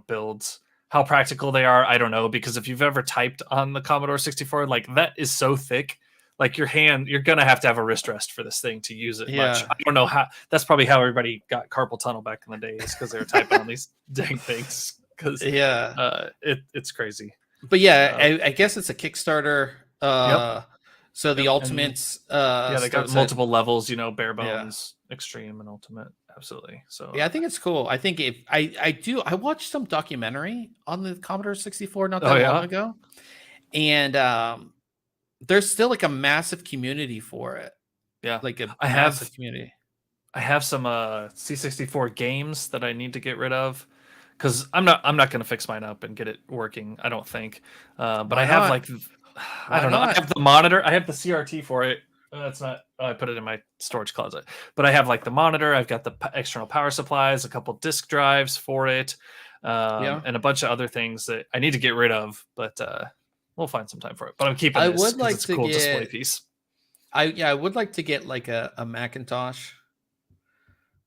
builds. How practical they are, I don't know, because if you've ever typed on the Commodore 64, like that is so thick, like you're gonna have to have a wrist rest for this thing to use it much. I don't know how. That's probably how everybody got carpal tunnel back in the days, because they were typing on these dang things. Because it's crazy. But I guess it's a Kickstarter. So the Ultimates. They got multiple levels. Bare bones, extreme, and ultimate. Absolutely. So I think it's cool. I think if I watched some documentary on the Commodore 64 not that long ago, and there's still like a massive community for it. Yeah, like a massive community. I have some C64 games that I need to get rid of, because I'm not going to fix mine up and get it working, I don't think. But I have I don't know. I have the monitor. I have the CRT for it. That's not. I put it in my storage closet. But I have like the monitor. I've got the external power supplies, a couple disk drives for it, and a bunch of other things that I need to get rid of. But we'll find some time for it. But I'm keeping this. I would like it's a cool display piece. I would like to get like a Macintosh.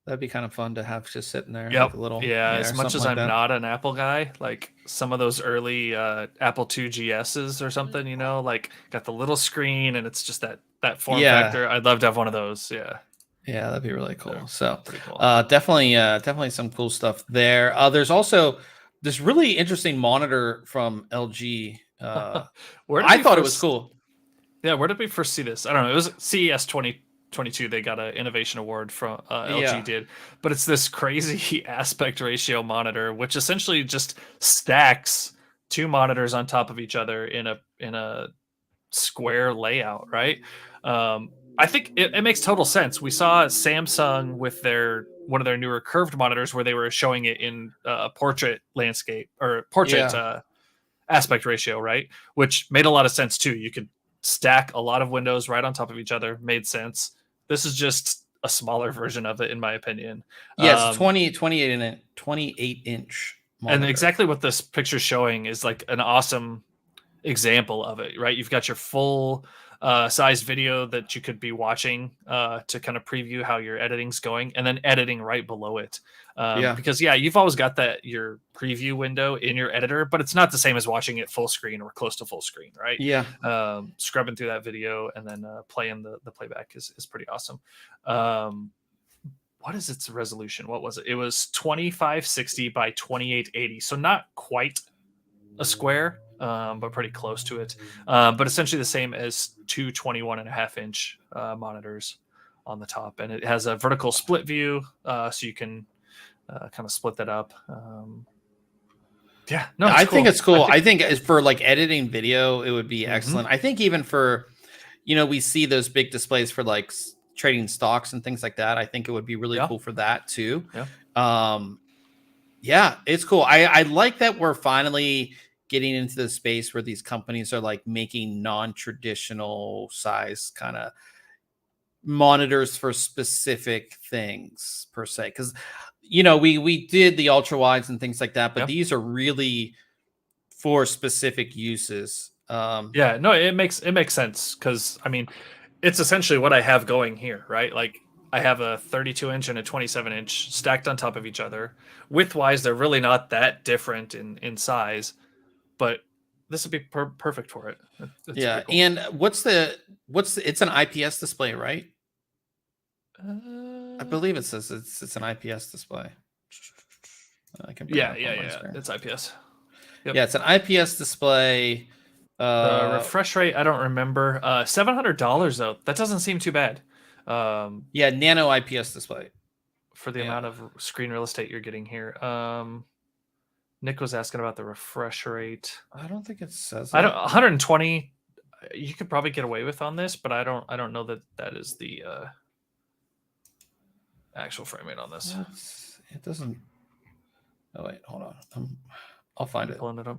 That'd be kind of fun to have just sitting there. Yep. Like a little, as much as I'm not an Apple guy, like some of those early Apple II GSs or something, like got the little screen and it's just that form factor. I'd love to have one of those. Yeah. Yeah, that'd be really cool. Yeah, so pretty cool. Definitely some cool stuff there. There's also this really interesting monitor from LG. I thought it was cool. Yeah, where did we first see this? I don't know. It was CES 2022. They got an innovation award from LG did, but it's this crazy aspect ratio monitor, which essentially just stacks 2 monitors on top of each other in a square layout, right? I think it makes total sense. We saw Samsung with one of their newer curved monitors where they were showing it in portrait landscape or portrait aspect ratio, right? Which made a lot of sense too. You could stack a lot of windows right on top of each other. Made sense. This is just a smaller version of it, in my opinion. Yes, 28 inch monitor. And exactly what this picture's showing is like an awesome example of it, right? You've got your full size video that you could be watching to kind of preview how your editing's going, and then editing right below it. Because you've always got that your preview window in your editor, but it's not the same as watching it full screen or close to full screen, right? Yeah. Scrubbing through that video and then playing the playback is pretty awesome. What is its resolution? What was it? It was 2560 by 2880. So not quite a square, but pretty close to it. But essentially the same as two 21.5-inch monitors on the top. And it has a vertical split view, so you can kind of split that up. I think it's cool. I think for like editing video, it would be excellent. I think even for, we see those big displays for like trading stocks and things like that. I think it would be really cool for that too. It's cool. I like that we're finally getting into the space where these companies are like making non-traditional size kind of monitors for specific things per se. Because we did the ultra wides and things like that, but these are really for specific uses. It makes sense, because I mean, it's essentially what I have going here, right? Like I have a 32-inch and a 27-inch stacked on top of each other. Width-wise, they're really not that different in size, but this would be perfect for it. That's cool. And what's it's an IPS display, right? I believe it says it's an IPS display. I can it's IPS. Yep. Yeah, it's an IPS display. The refresh rate, I don't remember. $700 though. That doesn't seem too bad. Nano IPS display for the amount of screen real estate you're getting here. Nick was asking about the refresh rate. I don't think it says. 120. You could probably get away with on this, but I don't know that is the actual frame rate on this. It doesn't. Oh wait, hold on. I'll find it. Pulling it up.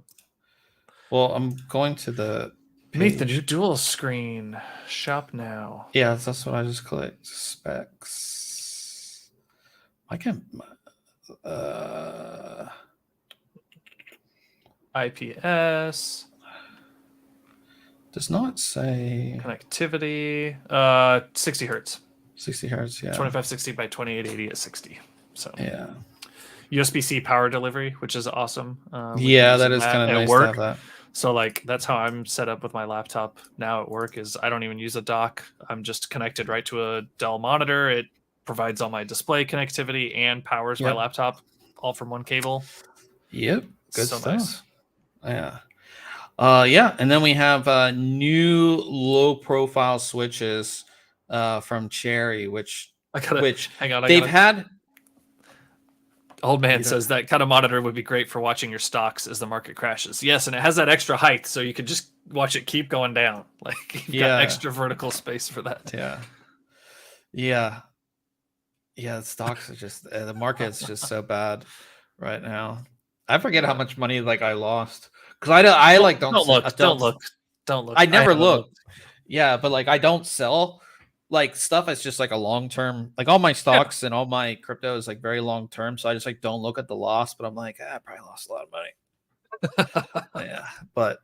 Well, I'm going to the Meet the dual screen shop now. Yeah, that's what I just clicked. Specs. I can. IPS. Does not say connectivity. 60 hertz. 60 hertz. Yeah. 2560 by 2880 at 60. So yeah. USB-C power delivery, which is awesome. That is kind of nice to have that. So like that's how I'm set up with my laptop now at work. Is I don't even use a dock. I'm just connected right to a Dell monitor. It provides all my display connectivity and powers my laptop all from one cable. Yep. Good so stuff. Nice. Yeah. And then we have new low profile switches from Cherry, which hang on. They've had. Old man says that kind of monitor would be great for watching your stocks as the market crashes. Yes, and it has that extra height, so you could just watch it keep going down. Like you've got extra vertical space for that. Yeah. Stocks are just the market's just so bad right now. I forget how much money I lost because don't look. I never look. Yeah, but I don't sell stuff. It's just a long term. All my stocks and all my crypto is very long term. So I just don't look at the loss. But I'm I probably lost a lot of money. But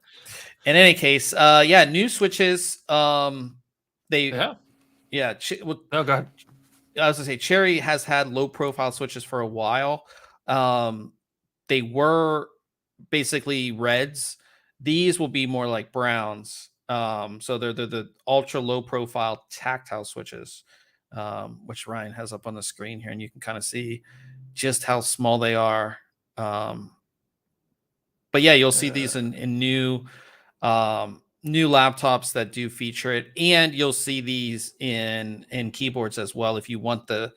in any case, new switches. Oh God. I was gonna say Cherry has had low profile switches for a while. They were basically reds. These will be more like browns. So they're the ultra low profile tactile switches, which Ryan has up on the screen here, and you can kind of see just how small they are. But you'll see these in new laptops that do feature it, and you'll see these in keyboards as well. If you want the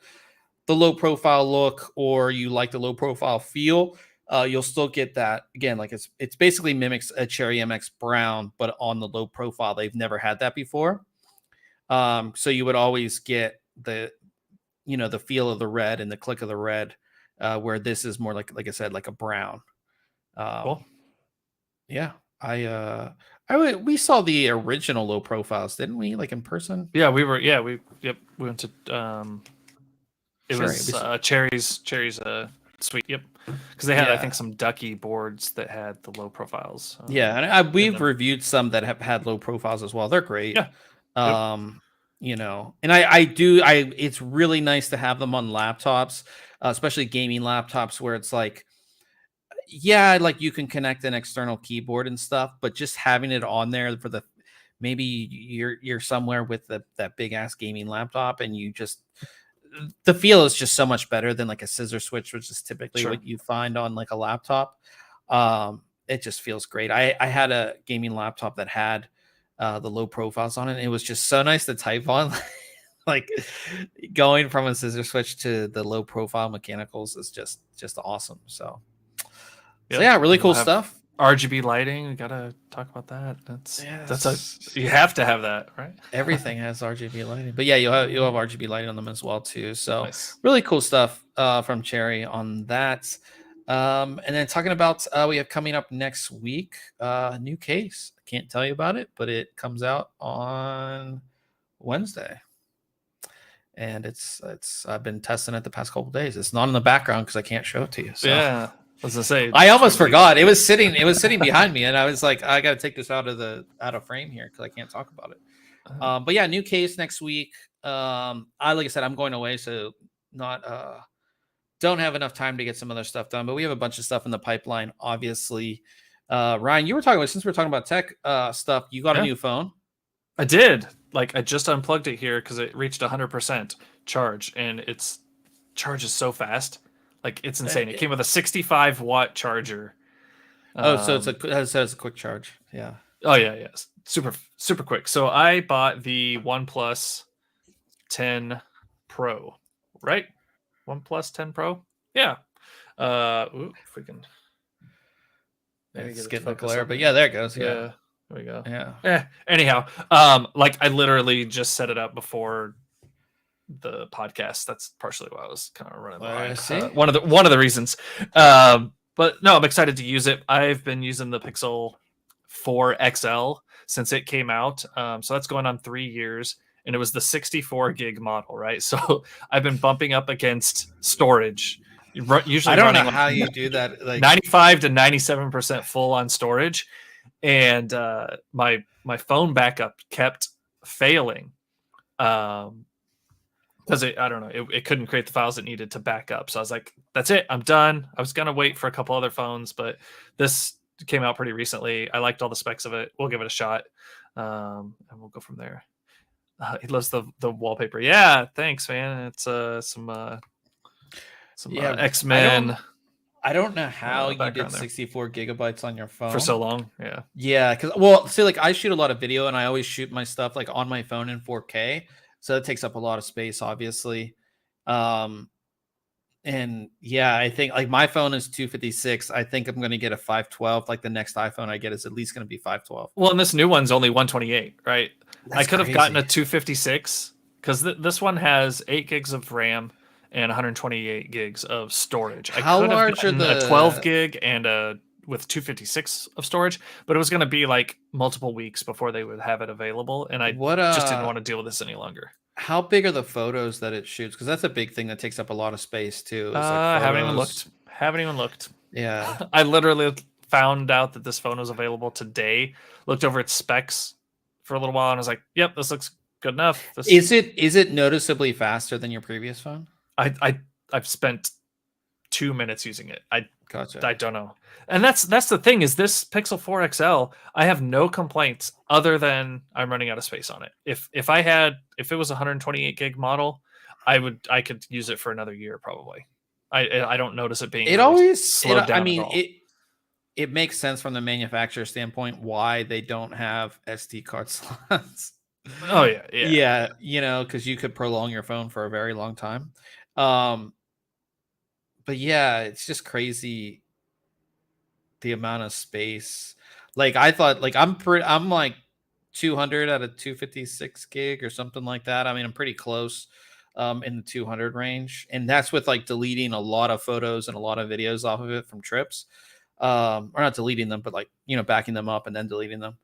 low profile look or you like the low profile feel, you'll still get that again. It's basically mimics a Cherry MX Brown, but on the low profile. They've never had that before. So you would always get the feel of the red and the click of the red, where this is more like I said, like a brown. Cool. Yeah. We saw the original low profiles, didn't we? In person? Yeah, we were. Yeah, we went to It Sure, was Cherry's suite. Yep, because they had I think some Ducky boards that had the low profiles. And we've reviewed some that have had low profiles as well. They're great. Yeah. You know, and it's really nice to have them on laptops, especially gaming laptops where it's like, yeah, like you can connect an external keyboard and stuff, but just having it on there for maybe you're somewhere with that big ass gaming laptop and the feel is just so much better than like a scissor switch, which is typically what you find on like a laptop. It just feels great. I had a gaming laptop that had the low profiles on it. And it was just so nice to type on. Like going from a scissor switch to the low profile mechanicals is just awesome. So yeah, really cool stuff. RGB lighting, we gotta talk about that. You have to have that, right? Everything has RGB lighting, but yeah, you'll have RGB lighting on them as well too. So really cool stuff from Cherry on that. And then talking about we have coming up next week, a new case. I can't tell you about it, but it comes out on Wednesday. And it's I've been testing it the past couple days. It's not in the background because I can't show it to you. So. Yeah. As I say, I almost forgot. It was sitting behind me, and I was like, I got to take this out of frame here because I can't talk about it. But yeah, new case next week. Like I said, I'm going away, so don't have enough time to get some other stuff done. But we have a bunch of stuff in the pipeline. Obviously, Ryan, you were talking about, since we're talking about tech stuff, you got a new phone. I did. Like I just unplugged it here because it reached 100% charge, and its charges so fast. Like it's insane. It came with a 65 watt charger. So it's a quick charge. Yeah. Oh yeah. Super quick. So I bought the OnePlus 10 Pro, right? OnePlus 10 Pro. Yeah. If we can. It's getting a glare, but yeah, there it goes. Yeah. There we go. Yeah. Anyhow, like I literally just set it up before the podcast. That's partially why I was kind of running behind. One of the reasons. But no, I'm excited to use it. I've been using the Pixel 4 XL since it came out. So that's going on 3 years, and it was the 64 gig model, right? So I've been bumping up against storage. Usually, I don't know how you do that. Like 95 to 97% full on storage, and my phone backup kept failing. Because I don't know, it couldn't create the files it needed to back up. So I was like, that's it, I'm done. I was going to wait for a couple other phones, but this came out pretty recently. I liked all the specs of it. We'll give it a shot. And we'll go from there. He loves the wallpaper. Yeah, thanks, man. It's some X-Men. I don't know how you did 64 gigabytes on your phone for so long. Yeah. Because see, like I shoot a lot of video, and I always shoot my stuff like on my phone in 4K. So it takes up a lot of space, obviously. And yeah, I think like my phone is 256. I think I'm going to get a 512. Like the next iPhone I get is at least going to be 512. Well, and this new one's only 128, right? I could have gotten a 256 because this one has 8 gigs of RAM and 128 gigs of storage. How large are the 12 gig and with 256 of storage, but it was going to be like multiple weeks before they would have it available, and I just didn't want to deal with this any longer. How big are the photos that it shoots? Because that's a big thing that takes up a lot of space too. I haven't even looked. Yeah. I literally found out that this phone was available today. Looked over its specs for a little while, and I was like, "Yep, this looks good enough." Is it noticeably faster than your previous phone? I've spent 2 minutes using it. Gotcha. I don't know. And that's the thing is this Pixel 4 XL, I have no complaints other than I'm running out of space on it. If it was a 128 gig model, I could use it for another year probably. I don't notice it being slowed down. I mean, it makes sense from the manufacturer standpoint why they don't have SD card slots. Oh yeah. You know, because you could prolong your phone for a very long time. But yeah, it's just crazy the amount of space. Like I thought, like I'm like 200 out of 256 gig or something like that. I mean, I'm pretty close in the 200 range, and that's with like deleting a lot of photos and a lot of videos off of it from trips, or not deleting them, but like backing them up and then deleting them.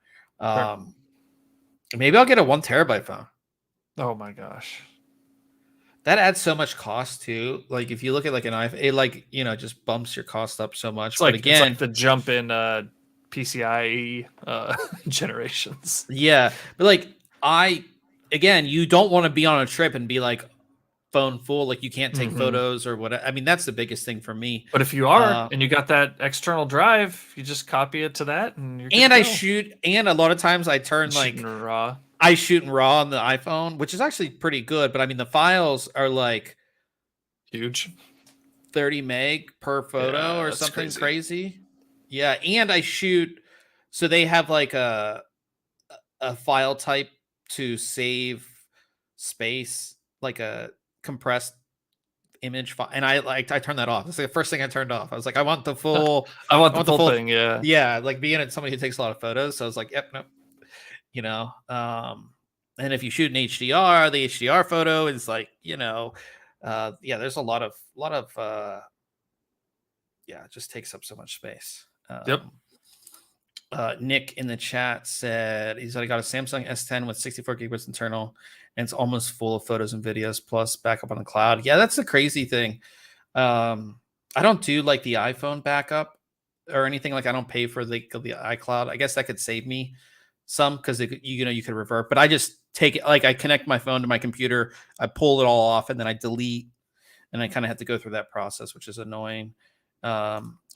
Maybe I'll get a 1 terabyte phone. Oh my gosh. That adds so much cost too. Like if you look at like an iPhone, it like just bumps your cost up so much. But It's like again, the jump in PCIe generations. yeah, but like again, you don't want to be on a trip and be like phone full, like you can't take Mm-hmm. photos or whatever. I mean, that's the biggest thing for me. But if you are and you got that external drive, you just copy it to that and you're good And to I go. shoot, and a lot of times I turn Shooting like raw. I shoot in RAW on the iPhone, which is actually pretty good. But I mean, the files are like Huge. 30 meg per photo Yeah, or that's something crazy. crazy. Yeah, and I shoot. So they have like a file type to save space, like a compressed image file, and I turned that off. That's like the first thing I turned off. I was like, I want the full, I want I the want the full full. thing, yeah. Yeah, like being somebody who takes a lot of photos, so I was like, yep, nope. You know, and if you shoot an HDR, the HDR photo is like, yeah, there's a lot of yeah, it just takes up so much space. Yep. Nick in the chat said he said I got a Samsung S10 with 64 gigabytes internal, and it's almost full of photos and videos plus backup on the cloud. Yeah, that's the crazy thing. I don't do like the iPhone backup or anything. Like I don't pay for the iCloud. I guess that could save me some because you could revert. But I just take it like I connect my phone to my computer, I pull it all off, and then I delete, and I kind of have to go through that process, which is annoying.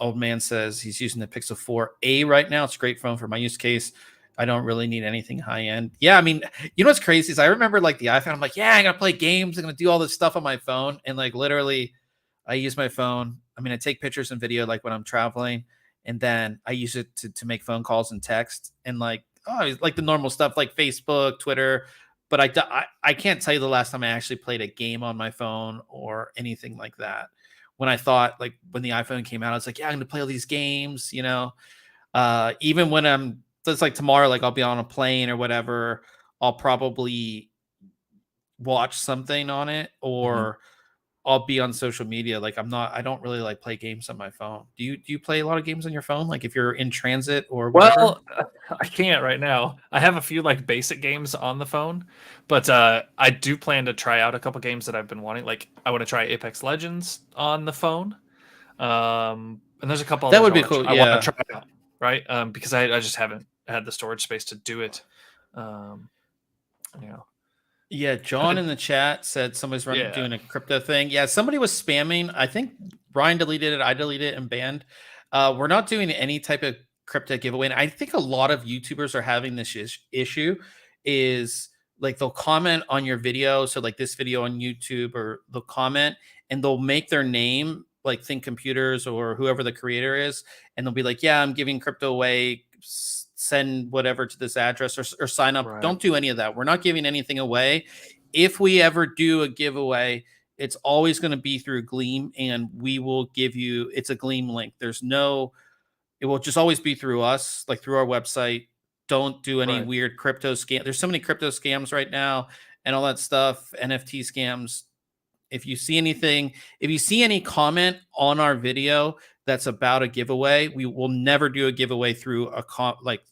Old man says he's using the Pixel 4a right now. It's a great phone for my use case. I don't really need anything high end. Yeah, I mean, you know what's crazy is I remember like the iPhone. I'm like, yeah, I'm gonna play games. I'm gonna do all this stuff on my phone, and like literally, I use my phone. I mean, I take pictures and video like when I'm traveling, and then I use it to make phone calls and text, and like the normal stuff like Facebook, Twitter. But I can't tell you the last time I actually played a game on my phone or anything like that. When I thought like when the iPhone came out, I was like, yeah, I'm gonna play all these games, even when it's like tomorrow, like I'll be on a plane or whatever, I'll probably watch something on it Mhm. or I'll be on social media. Like I don't really like play games on my phone. Do you play a lot of games on your phone? Like if you're in transit or whatever? Well, I can't right now. I have a few like basic games on the phone, but I do plan to try out a couple games that I've been wanting. Like I want to try Apex Legends on the phone, and there's a couple That others would be cool. I want to Yeah. try out, right? Because I just haven't had the storage space to do it. Um, you know, Yeah, John in the chat said somebody's yeah, doing a crypto thing. Yeah, somebody was spamming. I think Brian deleted it. I deleted it and banned. We're not doing any type of crypto giveaway. And I think a lot of YouTubers are having this issue is like they'll comment on your video. So like this video on YouTube, or they'll comment and they'll make their name like ThinkComputers or whoever the creator is. And they'll be like, yeah, I'm giving crypto away. Send whatever to this address or sign up. right, Don't do any of that. We're not giving anything away. If we ever do a giveaway, it's always going to be through Gleam, and we will give you it's a Gleam link. It will just always be through us, like through our website. Don't do any right. weird crypto scam. There's so many crypto scams right now and all that stuff, NFT scams. If you see any comment on our video that's about a giveaway, we will never do a giveaway through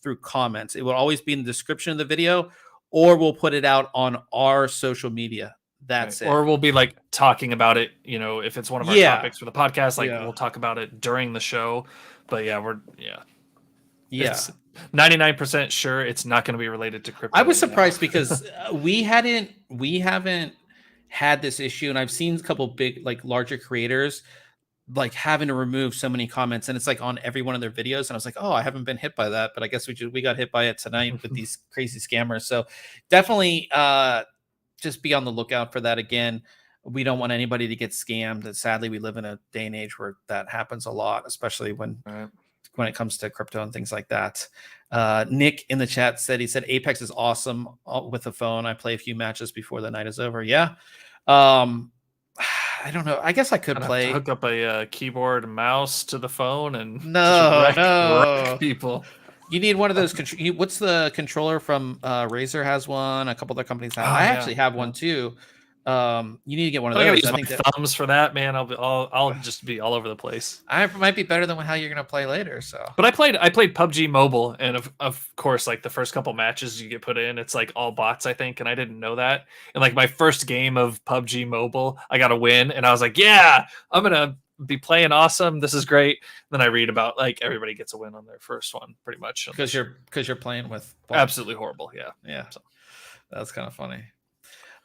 through comments. It will always be in the description of the video, or we'll put it out on our social media. Right. That's it. Or we'll be like talking about it, if it's one of our Yeah. topics for the podcast, like Yeah. we'll talk about it during the show. But Yeah. it's 99% sure it's not going to be related to crypto. I was anyhow. surprised because we haven't had this issue, and I've seen a couple big like larger creators like having to remove so many comments, and it's like on every one of their videos, and I was like, oh, I haven't been hit by that, but I guess we got hit by it tonight with these crazy scammers. So definitely just be on the lookout for that. Again, we don't want anybody to get scammed, and sadly we live in a day and age where that happens a lot, especially Right. when it comes to crypto and things like that. Nick in the chat said Apex is awesome with the phone. I play a few matches before the night is over. Yeah. I don't know. I guess I could I'd have to play. hook up a keyboard and mouse to the phone and No, wreck no. people. You need one of those. What's the controller from Razer has one? A couple other companies have. Oh I yeah, actually have yeah. one too. You need to get one of I gotta those. use I my think that thumbs for that, man. I'll just be all over the place. I might be better than how you're gonna play later. So, But I played PUBG Mobile, and of course, like the first couple matches you get put in, it's like all bots, I think, and I didn't know that. And like my first game of PUBG Mobile, I got a win, and I was like, yeah, I'm gonna be playing awesome. This is great. Then I read about like everybody gets a win on their first one, pretty much. because you're playing with bots. Absolutely horrible. Yeah, Yeah. So. That's kind of funny.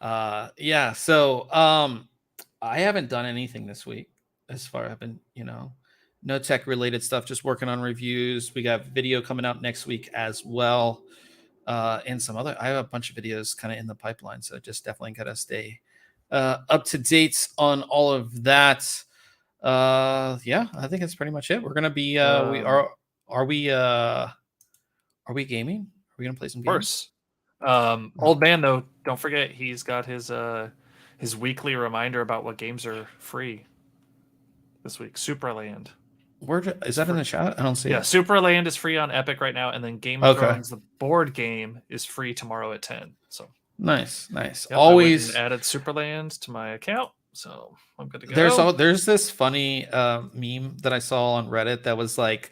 Yeah. So, I haven't done anything this week as far. I've been, no tech related stuff, just working on reviews. We got video coming out next week as well. And some other, I have a bunch of videos kind of in the pipeline. So just definitely got to stay up to date on all of that. Yeah, I think that's pretty much it. We're going to be, are we gaming? Are we going to play some games? Of course. Old man though, don't forget he's got his weekly reminder about what games are free this week. Superland. Is that in the chat? I don't see it. Yeah, Superland is free on Epic right now, and then Game of Thrones, the board game, is free tomorrow at 10. So nice. Yep, Always added Superland to my account, so I'm good to go. There's this funny meme that I saw on Reddit that was like,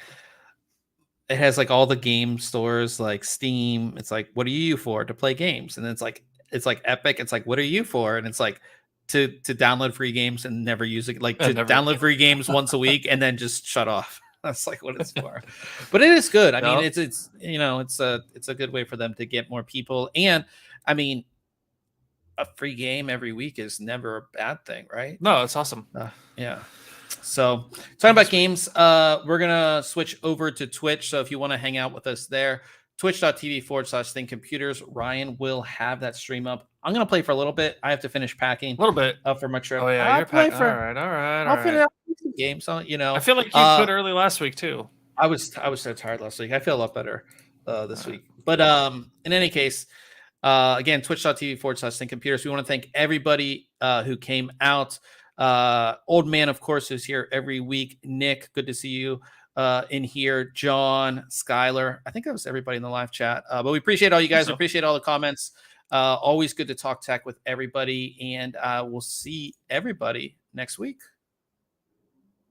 it has like all the game stores like Steam. It's like, what are you for? To play games. And it's like Epic. It's like, what are you for? And it's like to download free games and never use it. Like to download free games once a week and then just shut off. That's like what it's for. But it is good. I mean, it's it's a good way for them to get more people. And I mean, a free game every week is never a bad thing, right? No, it's awesome. Yeah. So talking about games, we're gonna switch over to Twitch. So if you want to hang out with us there, twitch.tv/ThinkComputers. Ryan will have that stream up. I'm gonna play for a little bit. I have to finish packing a little bit for my trip. Oh yeah, you're packing. All right. I'll finish some games. So I feel like you quit early last week too. I was so tired last week. I feel a lot better this week. But in any case, again, twitch.tv/ThinkComputers. We want to thank everybody who came out. Old man, of course, is here every week. Nick, good to see you in here. John, Skylar, I think that was everybody in the live chat. But we appreciate all you guys. We appreciate all the comments. Always good to talk tech with everybody, and we'll see everybody next week.